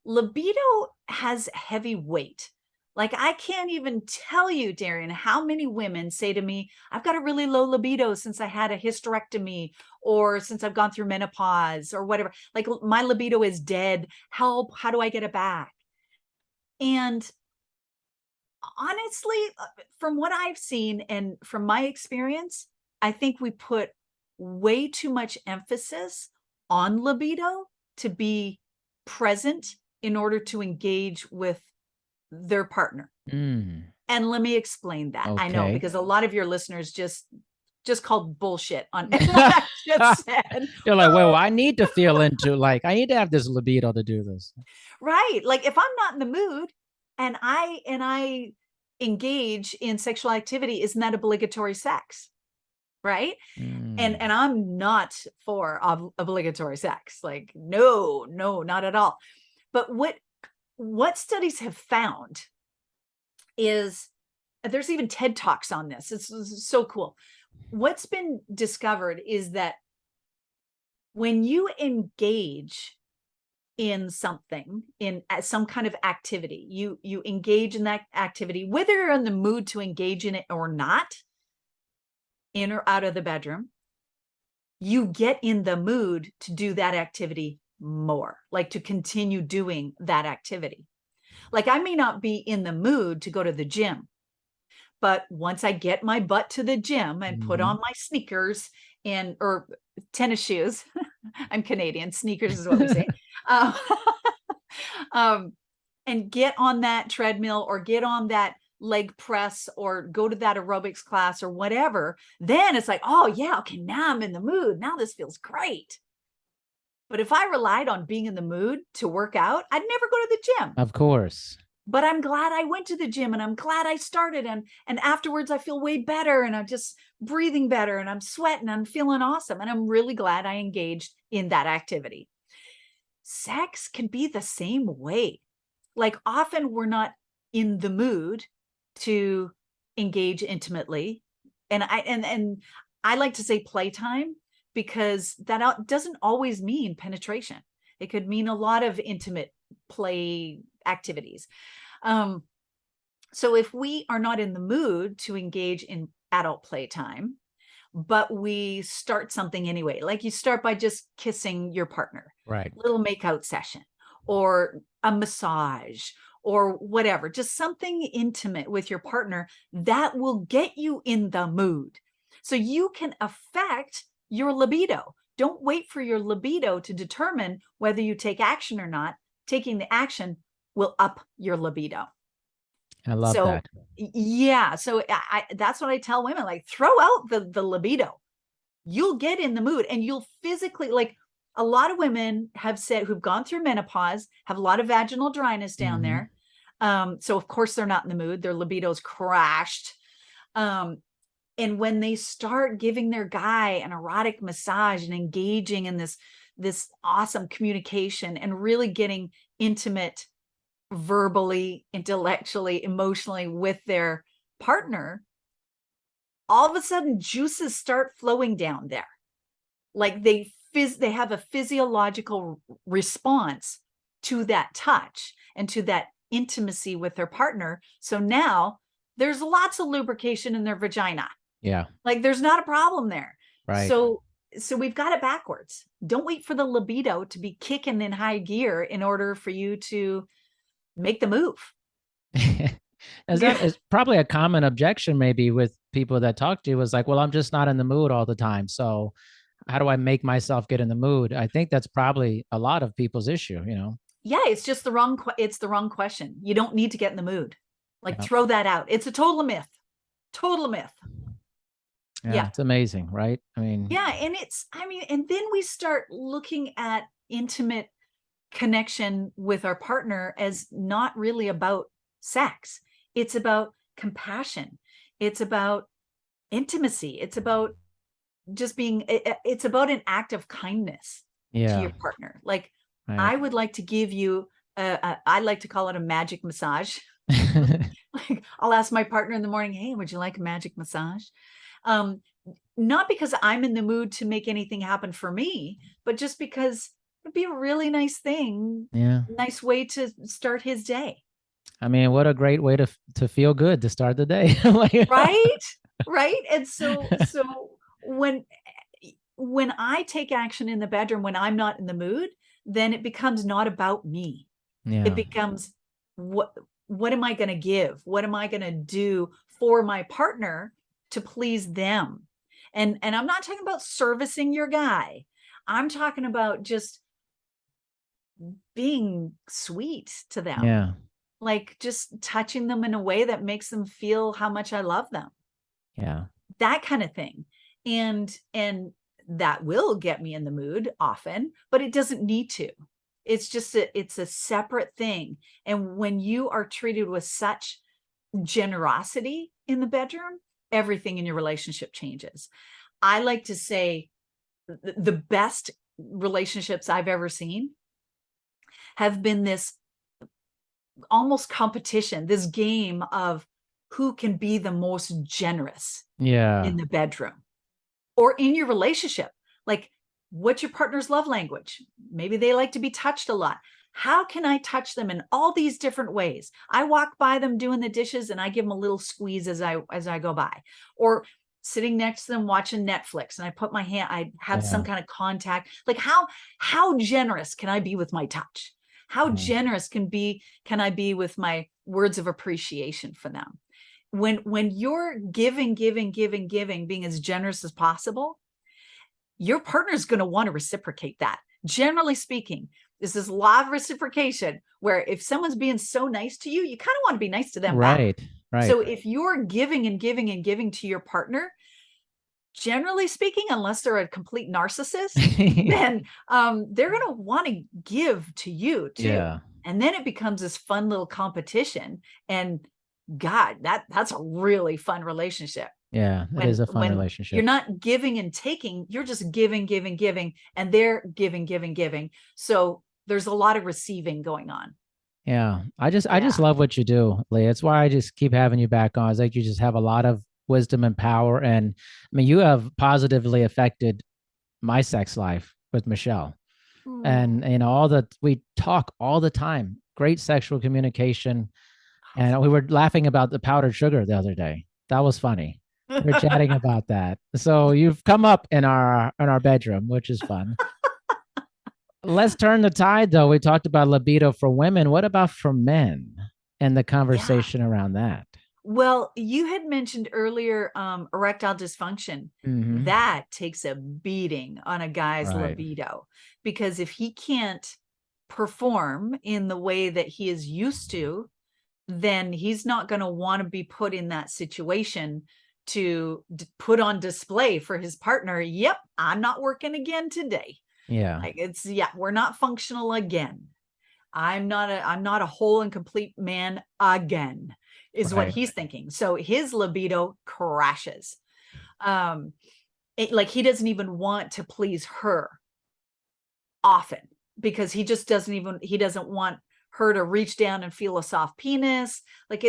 libido has heavy weight. Like, I can't even tell you, Darian, how many women say to me, I've got a really low libido since I had a hysterectomy, or since I've gone through menopause, or whatever. Like, my libido is dead. Help. How do I get it back? And honestly, from what I've seen and from my experience, I think we put way too much emphasis on libido to be present in order to engage with their partner. Mm, And let me explain that. I know, okay. because a lot of your listeners just called bullshit on what I just said. You're like, well, I need to feel into, like, I need to have this libido to do this. Right. Like, if I'm not in the mood and I engage in sexual activity, isn't that obligatory sex? Right. Mm, And I'm not for obligatory sex. Like, no, not at all. But what studies have found is, there's even TED Talks on this. It's so cool. What's been discovered is that when you engage in something, in some kind of activity, you engage in that activity, whether you're in the mood to engage in it or not, in or out of the bedroom, you get in the mood to do that activity more, like to continue doing that activity. Like I may not be in the mood to go to the gym, but once I get my butt to the gym and put on my sneakers and or tennis shoes, I'm Canadian, sneakers is what we say, um, and get on that treadmill or get on that leg press or go to that aerobics class or whatever, then it's like, oh yeah, okay, now I'm in the mood. Now this feels great. But if I relied on being in the mood to work out, I'd never go to the gym. Of course. But I'm glad I went to the gym and I'm glad I started, and afterwards I feel way better and I'm just breathing better and I'm sweating, I'm feeling awesome, and I'm really glad I engaged in that activity. Sex can be the same way. Like often we're not in the mood to engage intimately, and I like to say playtime, because that doesn't always mean penetration. It could mean a lot of intimate play activities. So if we are not in the mood to engage in adult playtime, but we start something anyway, like you start by just kissing your partner, Right. little makeout session or a massage or whatever, just something intimate with your partner that will get you in the mood. So you can affect your libido. Don't wait for your libido to determine whether you take action or not. Taking the action will up your libido. I love So that. yeah, so that's what I tell women, like throw out the libido. You'll get in the mood and you'll physically, like a lot of women have said who've gone through menopause, have a lot of vaginal dryness down there. So of course they're not in the mood, their libido's crashed. And when they start giving their guy an erotic massage and engaging in this awesome communication and really getting intimate verbally, intellectually, emotionally with their partner, all of a sudden juices start flowing down there. Like they have a physiological response to that touch and to that intimacy with their partner. So now there's lots of lubrication in their vagina. Yeah. Like there's not a problem there. Right. So we've got it backwards. Don't wait for the libido to be kicking in high gear in order for you to make the move. That is probably a common objection maybe with people that talk to you, was like, well, I'm just not in the mood all the time. So how do I make myself get in the mood? I think that's probably a lot of people's issue, you know? Yeah, it's just it's the wrong question. You don't need to get in the mood. Like Yeah. throw that out. It's a total myth. Total myth. Yeah. It's amazing, right? I mean, yeah. And and then we start looking at intimate connection with our partner as not really about sex. It's about compassion. It's about intimacy. It's about just being, it's about an act of kindness to your partner. Like right. I would like to give you I like to call it a magic massage. Like I'll ask my partner in the morning, hey, would you like a magic massage? Not because I'm in the mood to make anything happen for me, but just because it'd be a really nice thing. Yeah. Nice way to start his day. I mean, what a great way to feel good to start the day. Right. Right. And so when I take action in the bedroom, when I'm not in the mood, then it becomes not about me. Yeah. It becomes what am I going to give? What am I going to do for my partner to please them? And I'm not talking about servicing your guy. I'm talking about just being sweet to them. Yeah. Like just touching them in a way that makes them feel how much I love them. Yeah. That kind of thing. And that will get me in the mood often, but it doesn't need to. It's just it's a separate thing. And when you are treated with such generosity in the bedroom, everything in your relationship changes. I like to say the best relationships I've ever seen have been this almost competition, this game of who can be the most generous in the bedroom or in your relationship. Like What's your partner's love language? Maybe they like to be touched a lot. How can I touch them in all these different ways? I walk by them doing the dishes and I give them a little squeeze as I go by. Or sitting next to them watching Netflix and I put my hand, I have some Yeah. kind of contact. Like how generous can I be with my touch? How Mm. generous can I be with my words of appreciation for them? When you're giving, being as generous as possible, your partner is going to want to reciprocate that. Generally speaking, this is law of reciprocation, where if someone's being so nice to you, you kind of want to be nice to them back. Right. Right. So if you're giving and giving and giving to your partner, generally speaking, unless they're a complete narcissist, then they're going to want to give to you too. Yeah. And then it becomes this fun little competition. And God, that's a really fun relationship. Yeah. It is a fun When you're relationship. not giving and taking, you're just giving, and they're giving. So there's a lot of receiving going on. Yeah. I just Yeah. love what you do, Leah. It's why I just keep having you back on. It's like you just have a lot of wisdom and power. And I mean, you have positively affected my sex life with Michelle. And all the we talk all the time. Great sexual communication. And we were laughing about the powdered sugar the other day. That was funny. We were chatting about that. So you've come up in our bedroom, which is fun. Let's turn the tide though. We talked about libido for women. What about for men and the Yeah. conversation around that? Well, you had mentioned earlier erectile dysfunction. Mm-hmm. That takes a beating on a guy's Right. libido, because if he can't perform in the way that he is used to, then he's not going to want to be put in that situation to put on display for his partner. Yep, I'm not working again today. Yeah. Like yeah, we're not functional again. I'm not a whole and complete man again, is what Right. he's thinking. So his libido crashes. Um, like he doesn't even want to please her often, because he doesn't want her to reach down and feel a soft penis. Like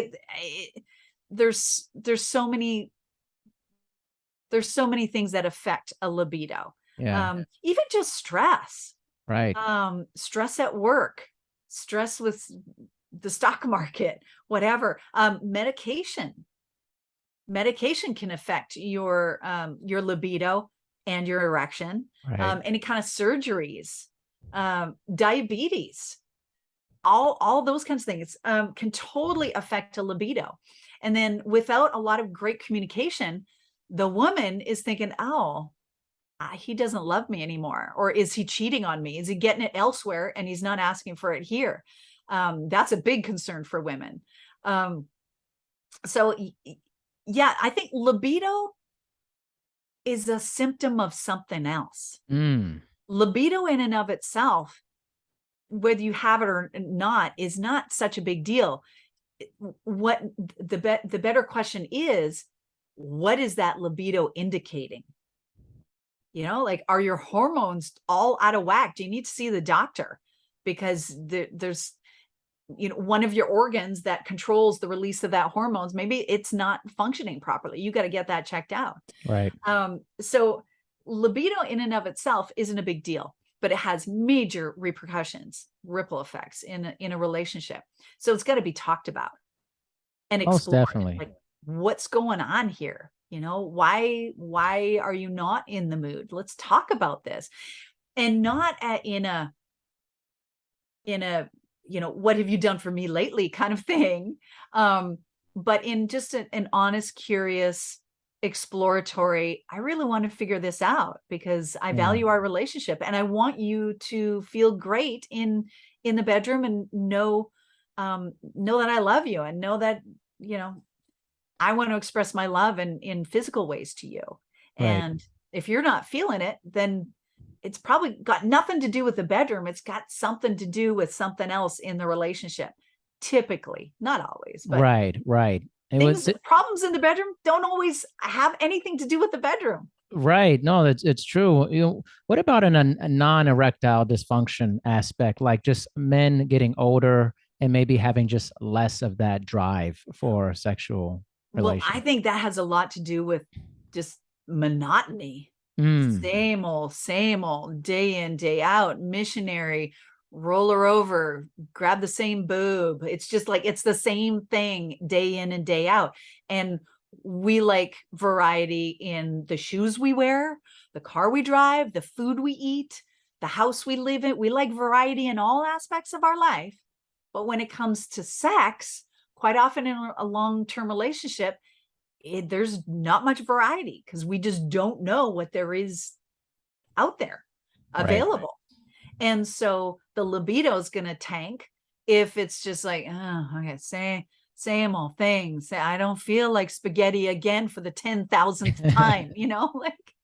there's so many things that affect a libido. Yeah. Even just stress, Right. stress at work, stress with the stock market, whatever. Medication can affect your libido and your erection. Right. Any kind of surgeries, diabetes, all those kinds of things can totally affect a libido. And then without a lot of great communication, the woman is thinking, oh, he doesn't love me anymore. Or is he cheating on me? Is he getting it elsewhere and he's not asking for it here? That's a big concern for women. So yeah, I think libido is a symptom of something else. Mm. Libido in and of itself, whether you have it or not, is not such a big deal. What the better question is, what is that libido indicating? Like, are your hormones all out of whack? Do you need to see the doctor? Because there's one of your organs that controls the release of that hormones, maybe it's not functioning properly. You got to get that checked out. Right. So libido in and of itself isn't a big deal, but it has major repercussions, ripple effects in a relationship. So it's got to be talked about and Most explored. definitely. Like, what's going on here? Why are you not in the mood? Let's talk about this. And not in a what have you done for me lately kind of thing, but in just an honest, curious, exploratory, I really want to figure this out because I Yeah. value our relationship and I want you to feel great in the bedroom and know that I love you, and know that I want to express my love in physical ways to you. Right. And if you're not feeling it, then it's probably got nothing to do with the bedroom. It's got something to do with something else in the relationship. Typically, not always, but Right. Right. It was problems in the bedroom don't always have anything to do with the bedroom. right. No, it's true. What about a non-erectile dysfunction aspect, like just men getting older and maybe having just less of that drive for sexual Well, I relations? think that has a lot to do with just monotony. Mm. Same old, day in, day out, missionary, roll her over, grab the same boob. It's just like, it's the same thing day in and day out. And we like variety in the shoes we wear, the car we drive, the food we eat, the house we live in. We like variety in all aspects of our life. But when it comes to sex, quite often in a long-term relationship, there's not much variety because we just don't know what there is out there Right. available. And so the libido is going to tank if it's just like, oh, okay, same old thing. Say, I don't feel like spaghetti again for the 10,000th time, like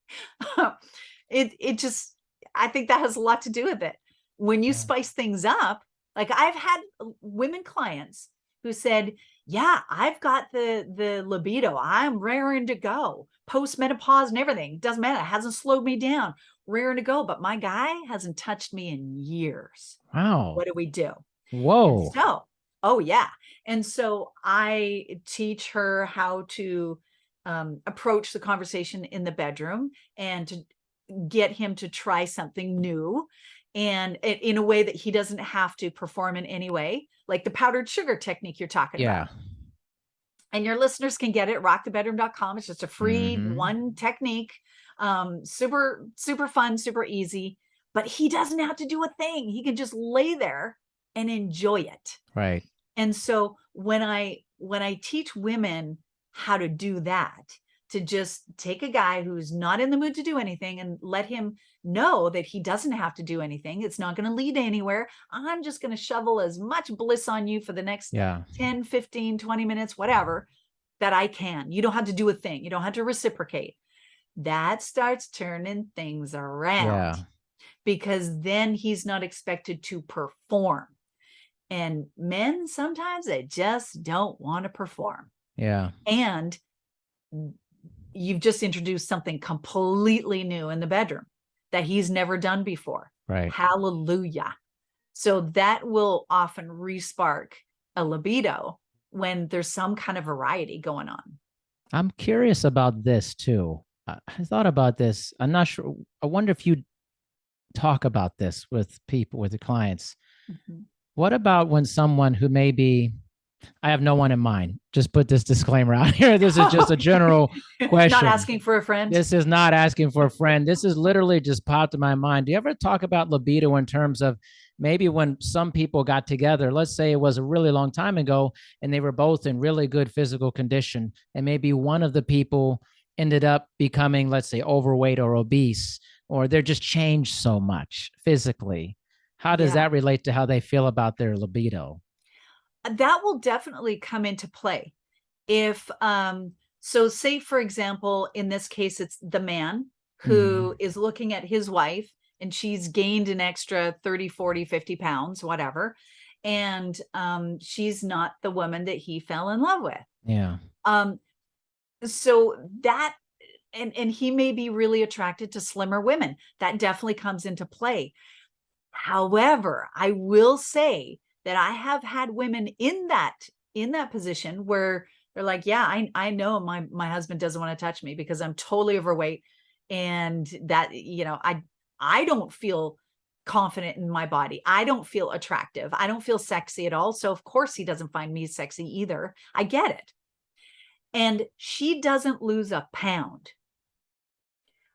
it just, I think that has a lot to do with it. When you Yeah. spice things up, like I've had women clients who said, yeah, I've got the libido. I'm raring to go post menopause and everything. Doesn't matter. It hasn't slowed me down. Raring to go. But my guy hasn't touched me in years. Wow. What do we do? And Whoa. so, oh yeah. And so I teach her how to approach the conversation in the bedroom and to get him to try something new, and in a way that he doesn't have to perform in any way, like the powdered sugar technique you're talking about. Yeah. And your listeners can get it, rockthebedroom.com. It's just a free Mm-hmm. one technique. Super, super fun, super easy, but he doesn't have to do a thing. He can just lay there and enjoy it. Right. And so when I teach women how to do that, to just take a guy who's not in the mood to do anything and let him know that he doesn't have to do anything. It's not going to lead anywhere. I'm just going to shovel as much bliss on you for the next Yeah. 10, 15, 20 minutes, whatever, that I can. You don't have to do a thing. You don't have to reciprocate. That starts turning things around Yeah. because then he's not expected to perform. And men, sometimes they just don't want to perform. Yeah. And you've just introduced something completely new in the bedroom that he's never done before. Right. Hallelujah. So that will often respark a libido when there's some kind of variety going on. I'm curious about this too. I thought about this. I'm not sure. I wonder if you talk about this with people, with the clients. Mhm. What about when someone who maybe, I have no one in mind, just put this disclaimer out here. This is just a general Not question. asking for a friend. This is not asking for a friend. This is literally just popped in my mind. Do you ever talk about libido in terms of maybe when some people got together, let's say it was a really long time ago, and they were both in really good physical condition, and maybe one of the people ended up becoming, let's say, overweight or obese, or they're just changed so much physically. How does Yeah, that relate to how they feel about their libido? that will definitely come into play. If so say for example, in this case, it's the man who Mm, is looking at his wife and she's gained an extra 30, 40, 50 pounds, whatever. And she's not the woman that he fell in love with. yeah. Um, so that, and he may be really attracted to slimmer women. That definitely comes into play. However, I will say that I have had women in that position where they're like, yeah, I know my husband doesn't want to touch me because I'm totally overweight, and that, I don't feel confident in my body. I don't feel attractive. I don't feel sexy at all. So of course he doesn't find me sexy either. I get it. And she doesn't lose a pound,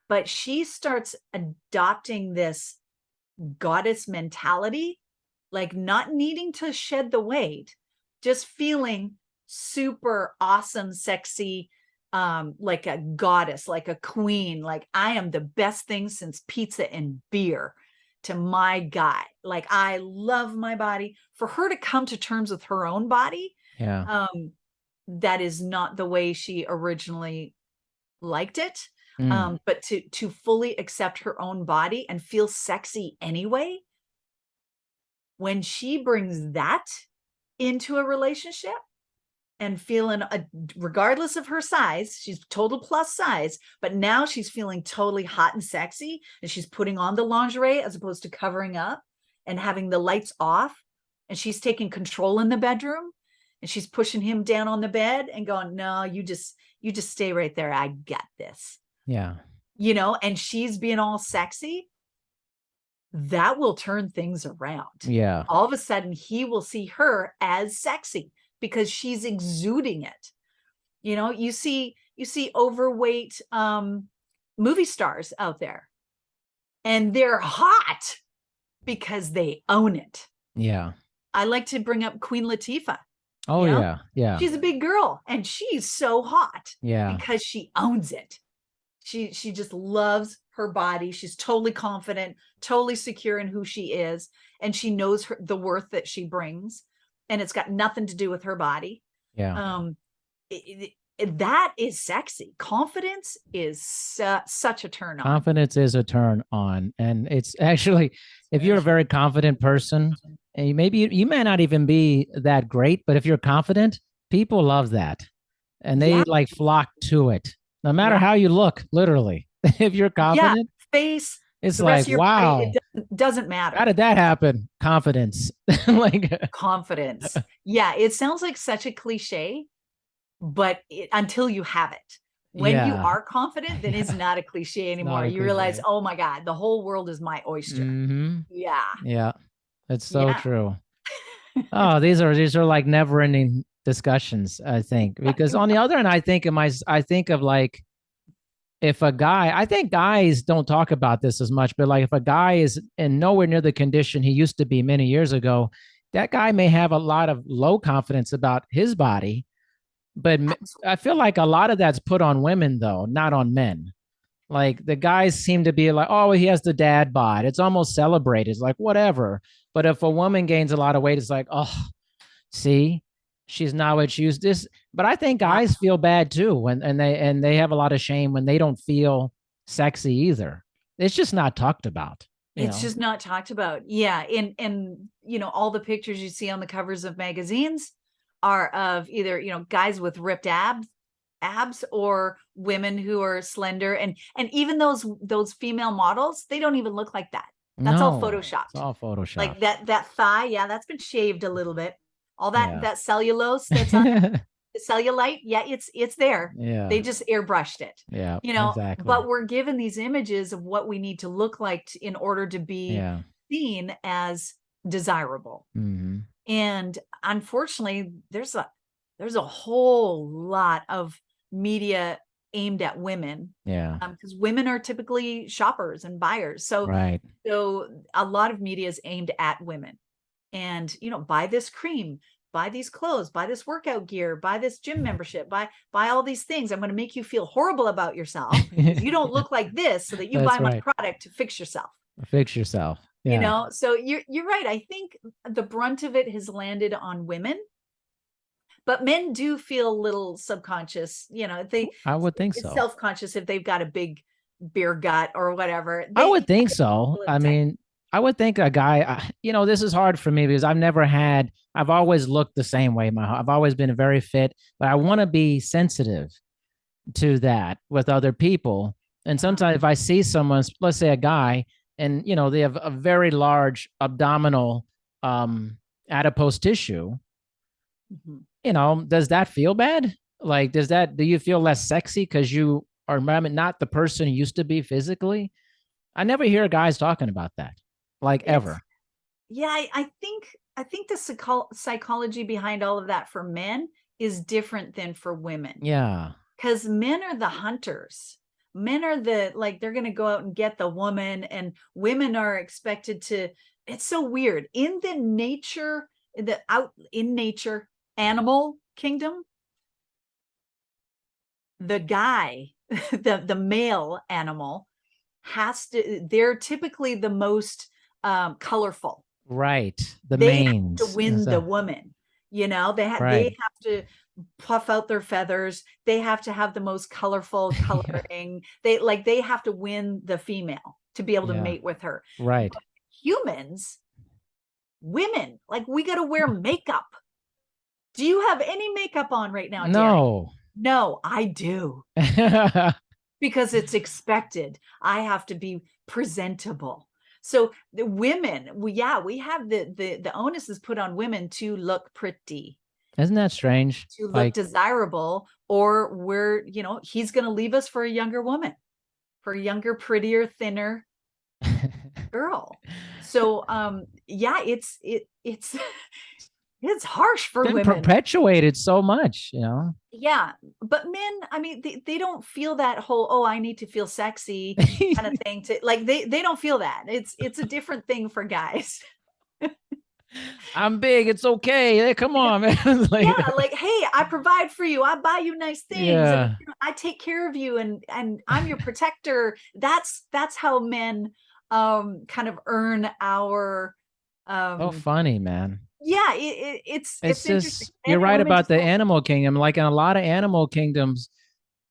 but she starts adopting this goddess mentality, like not needing to shed the weight, just feeling super awesome, sexy, like a goddess, like a queen, like I am the best thing since pizza and beer to my guy. Like I love my body. For her to come to terms with her own body, Yeah. that is not the way she originally liked it. Mm, But to fully accept her own body and feel sexy anyway, when she brings that into a relationship and feeling regardless of her size, she's total plus size, but now she's feeling totally hot and sexy, and she's putting on the lingerie as opposed to covering up and having the lights off, and she's taking control in the bedroom, and she's pushing him down on the bed and going, no, you just stay right there, I got this. yeah. and she's being all sexy, that will turn things around. Yeah. All of a sudden, he will see her as sexy because she's exuding it. You see overweight movie stars out there, and they're hot because they own it. Yeah. I like to bring up Queen Latifah. Oh, yeah. Yeah. She's a big girl and she's so hot Yeah. because she owns it. She just loves her body. She's totally confident, totally secure in who she is, and she knows the worth that she brings, and it's got nothing to do with her body. Yeah. That is sexy. Confidence is such a turn on. Confidence is a turn on. And it's actually, if you're a very confident person, and maybe you may not even be that great, but if you're confident, people love that. And they like flock to it, no matter how you look, literally. If you're confident, face, it's like, wow, body, it doesn't matter. How did that happen? Confidence. Like confidence. Yeah, it sounds like such a cliche, but until you have it. When you are confident, then it's not a cliche anymore. You realize, oh my God, the whole world is my oyster. Yeah. Yeah. It's so true. Oh, these are like never ending discussions, I think, because on the other hand, I think of like, if a guy, I think guys don't talk about this as much, but like if a guy is in nowhere near the condition he used to be many years ago, that guy may have a lot of low confidence about his body. But I feel like a lot of that's put on women, though, not on men. Like the guys seem to be like, oh, he has the dad bod. It's almost celebrated. It's like, whatever. But if a woman gains a lot of weight, it's like, oh, see, she's not what she used this. But I think guys feel bad too when and they have a lot of shame when they don't feel sexy either. It's just not talked about. It's just not talked about. Yeah. And all the pictures you see on the covers of magazines are of either, guys with ripped abs or women who are slender. And even those female models, they don't even look like that. That's all photoshopped. It's all photoshopped. Like that thigh, yeah, that's been shaved a little bit. All that cellulose that's on the cellulite, yeah, it's there. Yeah. They just airbrushed it. Yeah. Exactly. But we're given these images of what we need to look like in order to be seen as desirable. Mm-hmm. And unfortunately, there's a whole lot of media aimed at women. Yeah. Because women are typically shoppers and buyers. So a lot of media is aimed at women. And, buy this cream, buy these clothes, buy this workout gear, buy this gym membership, buy all these things. I'm going to make you feel horrible about yourself. You don't look like this, so that you buy my product to fix yourself. Fix yourself. Yeah. So you're right. I think the brunt of it has landed on women, but men do feel a little subconscious. I would think so. Self-conscious if they've got a big beer gut or whatever. I would think so. I mean, I would think a guy, this is hard for me because I've always looked the same way. I've always been very fit, but I want to be sensitive to that with other people. And sometimes if I see someone, let's say a guy, and, they have a very large abdominal adipose tissue, does that feel bad? Like, do you feel less sexy because you are not the person you used to be physically? I never hear guys talking about that. Like ever. Yeah, I think the psychology behind all of that for men is different than for women. Yeah. Because men are the hunters. Men are they're going to go out and get the woman, and women are expected to. It's so weird. In nature animal kingdom, the guy, the male animal they're typically the most colorful, right? They have to win the woman. They have to puff out their feathers. They have to have the most colorful coloring. They have to win the female to be able to mate with her. Right. But humans, women, we got to wear makeup. Do you have any makeup on right now? No. No, I do. Because it's expected. I have to be presentable. So the women, we have the onus is put on women to look pretty. Isn't that strange? To look desirable, or he's going to leave us for a younger woman. for a younger, prettier, thinner girl. So yeah, it's it's harsh for Been women. perpetuated so much, you know. Yeah, but men, I mean, they don't feel that whole, oh, I need to feel sexy kind of thing, to like they don't feel that. It's a different thing for guys. I'm big. It's okay. Hey, come on, man. Like, Yeah, like, hey, I provide for you, I buy you nice things, and yeah. I take care of you, and I'm your protector. That's how men kind of earn our So um funny, man. yeah, It's it's interesting. just, Men you're and right women about just the don't. animal kingdom. Like in a lot of animal kingdoms,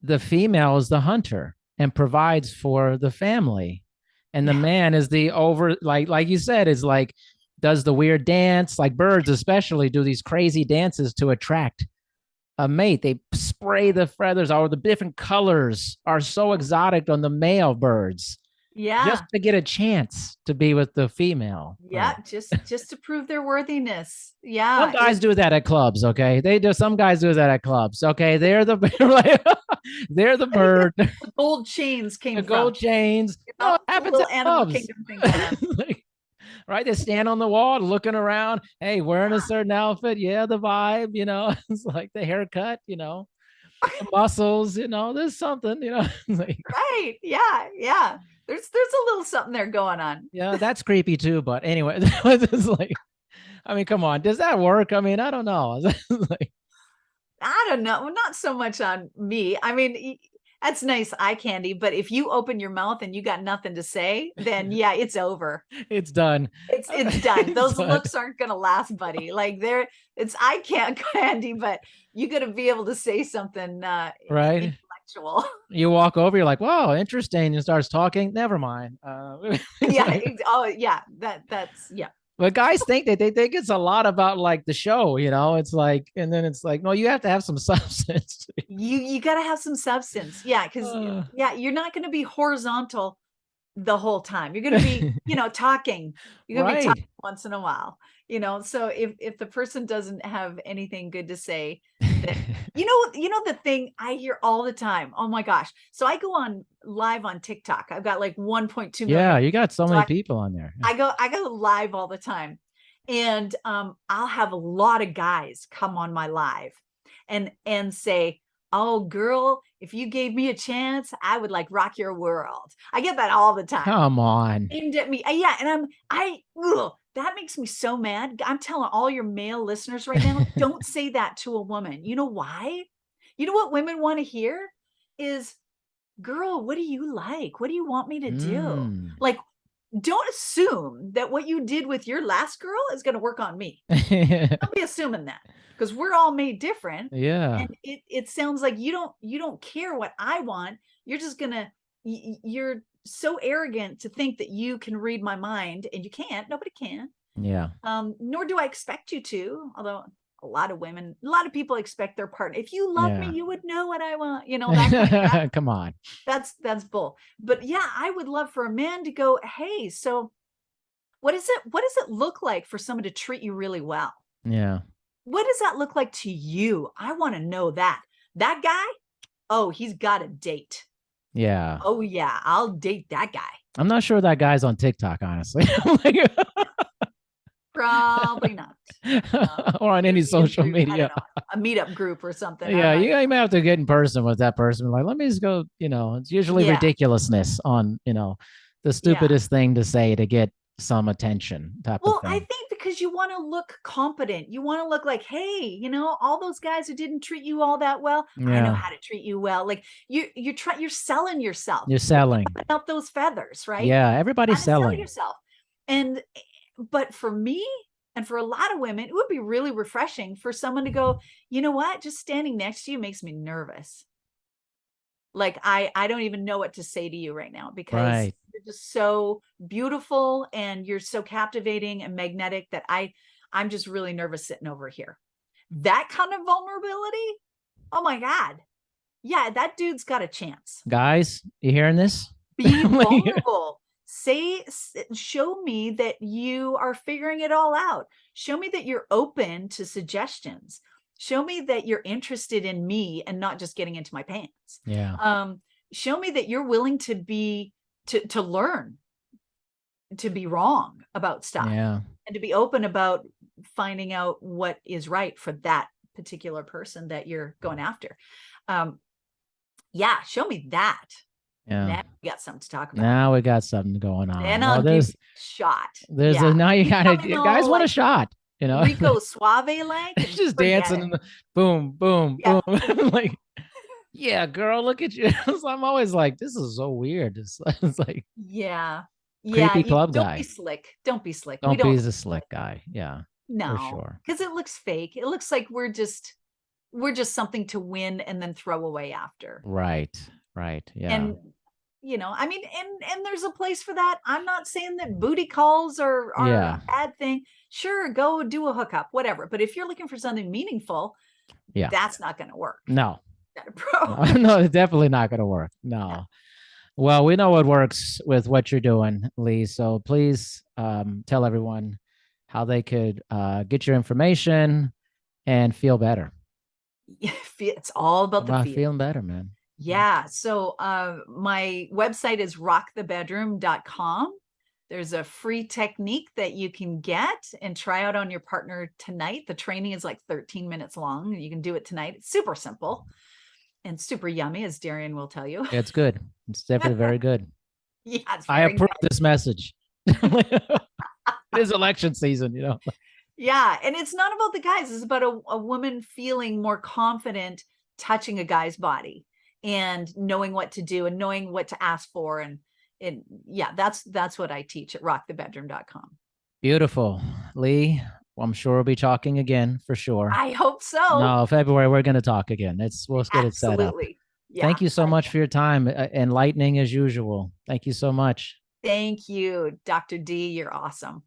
the female is the hunter and provides for the family. And the Yeah, man is the over, like you said, is like, does the weird dance, like birds especially do these crazy dances to attract a mate. They spray the feathers, or the different colors are so exotic on the male birds just yeah, to get a chance to be with the female yeah, bird. just to prove their worthiness. Some Yeah, guys it do that at clubs, okay? They do. Some guys do that at clubs, okay? They're the they're the I think bird, that's where the gold chains the came from. gold chains. You No, it know, it's a happens little at animal clubs. kingdom thing going on. Like, right? They stand on the wall looking around. Hey, wearing a certain outfit. Yeah, the vibe, you know, it's like the haircut, you know, the muscles, you know, there's something, you know. Like, Right. Yeah. Yeah. There's a little something there going on. yeah, that's creepy too. But anyway, it's like, I mean, come on, does that work? I mean, I don't know. Like, I don't know. Not so much on me. I mean, that's nice eye candy, but if you open your mouth and you got nothing to say, then yeah, it's over. it's done. It's done. It's Those done. looks aren't gonna last, buddy. Like it's eye candy, but you got to be able to say something Right? intellectual. You walk over, you're like, "Wow, interesting," and starts talking. Never mind. It's Yeah. like, Oh, yeah. That's yeah. but guys think that they think it's a lot about like the show, you know. It's like, and then it's like, no, you have to have some substance. You got to have some substance. Yeah, because Uh, yeah, you're not going to be horizontal the whole time. You're going to be, talking. You're going to be talking right. once in a while. So if the person doesn't have anything good to say, then the thing I hear all the time. Oh my gosh. So I go on live on TikTok. I've got like 1.2 Yeah, million. you got so So many people on there. I go live all the time. And I'll have a lot of guys come on my live and say, "Oh girl, if you gave me a chance, I would like rock your world." I get that all the time. Come on. Aimed at me. Yeah, and that makes me so mad. I'm telling all your male listeners right now, don't say that to a woman. You know why? You know what women want to hear is, "Girl, what do you like? What do you want me to do?" Mm. Like, don't assume that what you did with your last girl is going to work on me. Don't be assuming that, because we're all made different. Yeah. And it sounds like you don't care what I want. You're just gonna you're so arrogant to think that you can read my mind, and you can't. Nobody can. Yeah. Nor do I expect you to, although a lot of people expect their partner. If you love me, Yeah. you would know what I want, that kind of crap. Come on. That's bull. But yeah, I would love for a man to go, "Hey, so what does it look like for someone to treat you really well? Yeah. What does that look like to you? I want to know that." That guy, oh, he's got a date. Yeah. Oh yeah, I'll date that guy. I'm not sure that guy's on TikTok, honestly. Like, Probably not. or on any Maybe in social I don't media. know, a meetup group or something. I'm Yeah, not you sure. may have to get in person with that person. Like, let me just go, it's usually Yeah, ridiculousness on, the yeah. stupidest thing to say to get some attention type of Well, I thing. think because you want to look competent. You want to look like, "Hey, all those guys who didn't treat you all that well, I know Yeah. how to treat you well." Like you're selling yourself. You're You're selling. puffing up those feathers, right? Yeah. Everybody's Got to sell selling. yourself. And but for me and for a lot of women, it would be really refreshing for someone to go, "You know what? Just standing next to you makes me nervous. Like I don't even know what to say to you right now, because Right. you're just so beautiful and you're so captivating and magnetic that I'm just really nervous sitting over here." That kind of vulnerability, oh my God. Yeah, that dude's got a chance. Guys, you hearing this? Be Like, vulnerable. Show me that you are figuring it all out. Show me that you're open to suggestions. Show me that you're interested in me and not just getting into my pants. yeah. show me that you're willing to be to learn, to be wrong about stuff, Yeah. and to be open about finding out what is right for that particular person that you're going after. Yeah, show me that. Yeah. Now we got something to talk about. Now we got something going on. Then Well, I'll give you a shot. Yeah. now you got Coming to, guys all want a like shot, you know, Rico Suave like, and just forget dancing it. in the boom, boom, Yeah. boom. Like, yeah, girl, look at you. So I'm always like, this is so weird. It's like Yeah. Yeah. creepy You club don't be guy. slick. Don't be slick. We Don't be don't the need slick guy. Yeah, for no, sure. because it looks fake. It looks like we're just something to win and then throw away after. Right. Right. Yeah. And I mean, and there's a place for that. I'm not saying that booty calls are a Yeah. bad thing. Sure, go do a hookup, whatever. But if you're looking for something meaningful, Yeah. that's not going to work. No. That No, approach. no, it's definitely not going to work. Yeah. No. Well, we know what works with what you're doing, Lee. So please tell everyone how they could get your information and feel better. It's all about the About feel. feeling better, man. Yeah. So my website is rockthebedroom.com. There's a free technique that you can get and try out on your partner tonight. The training is like 13 minutes long. You can do it tonight. It's super simple and super yummy, as Darian will tell you. It's good. It's definitely very good. Yeah, it's I very approve good. this message. It is election season, you know. Yeah. And it's not about the guys. It's about a woman feeling more confident touching a guy's body and knowing what to do and knowing what to ask for. And yeah, that's what I teach at rockthebedroom.com. Beautiful. Lee, well, I'm sure we'll be talking again for sure. I hope so. No, February, we're going to talk again. We'll get it set up. Absolutely. Yeah. Thank you so much for your time. Enlightening as usual. Thank you so much. Thank you, Dr. D. You're awesome.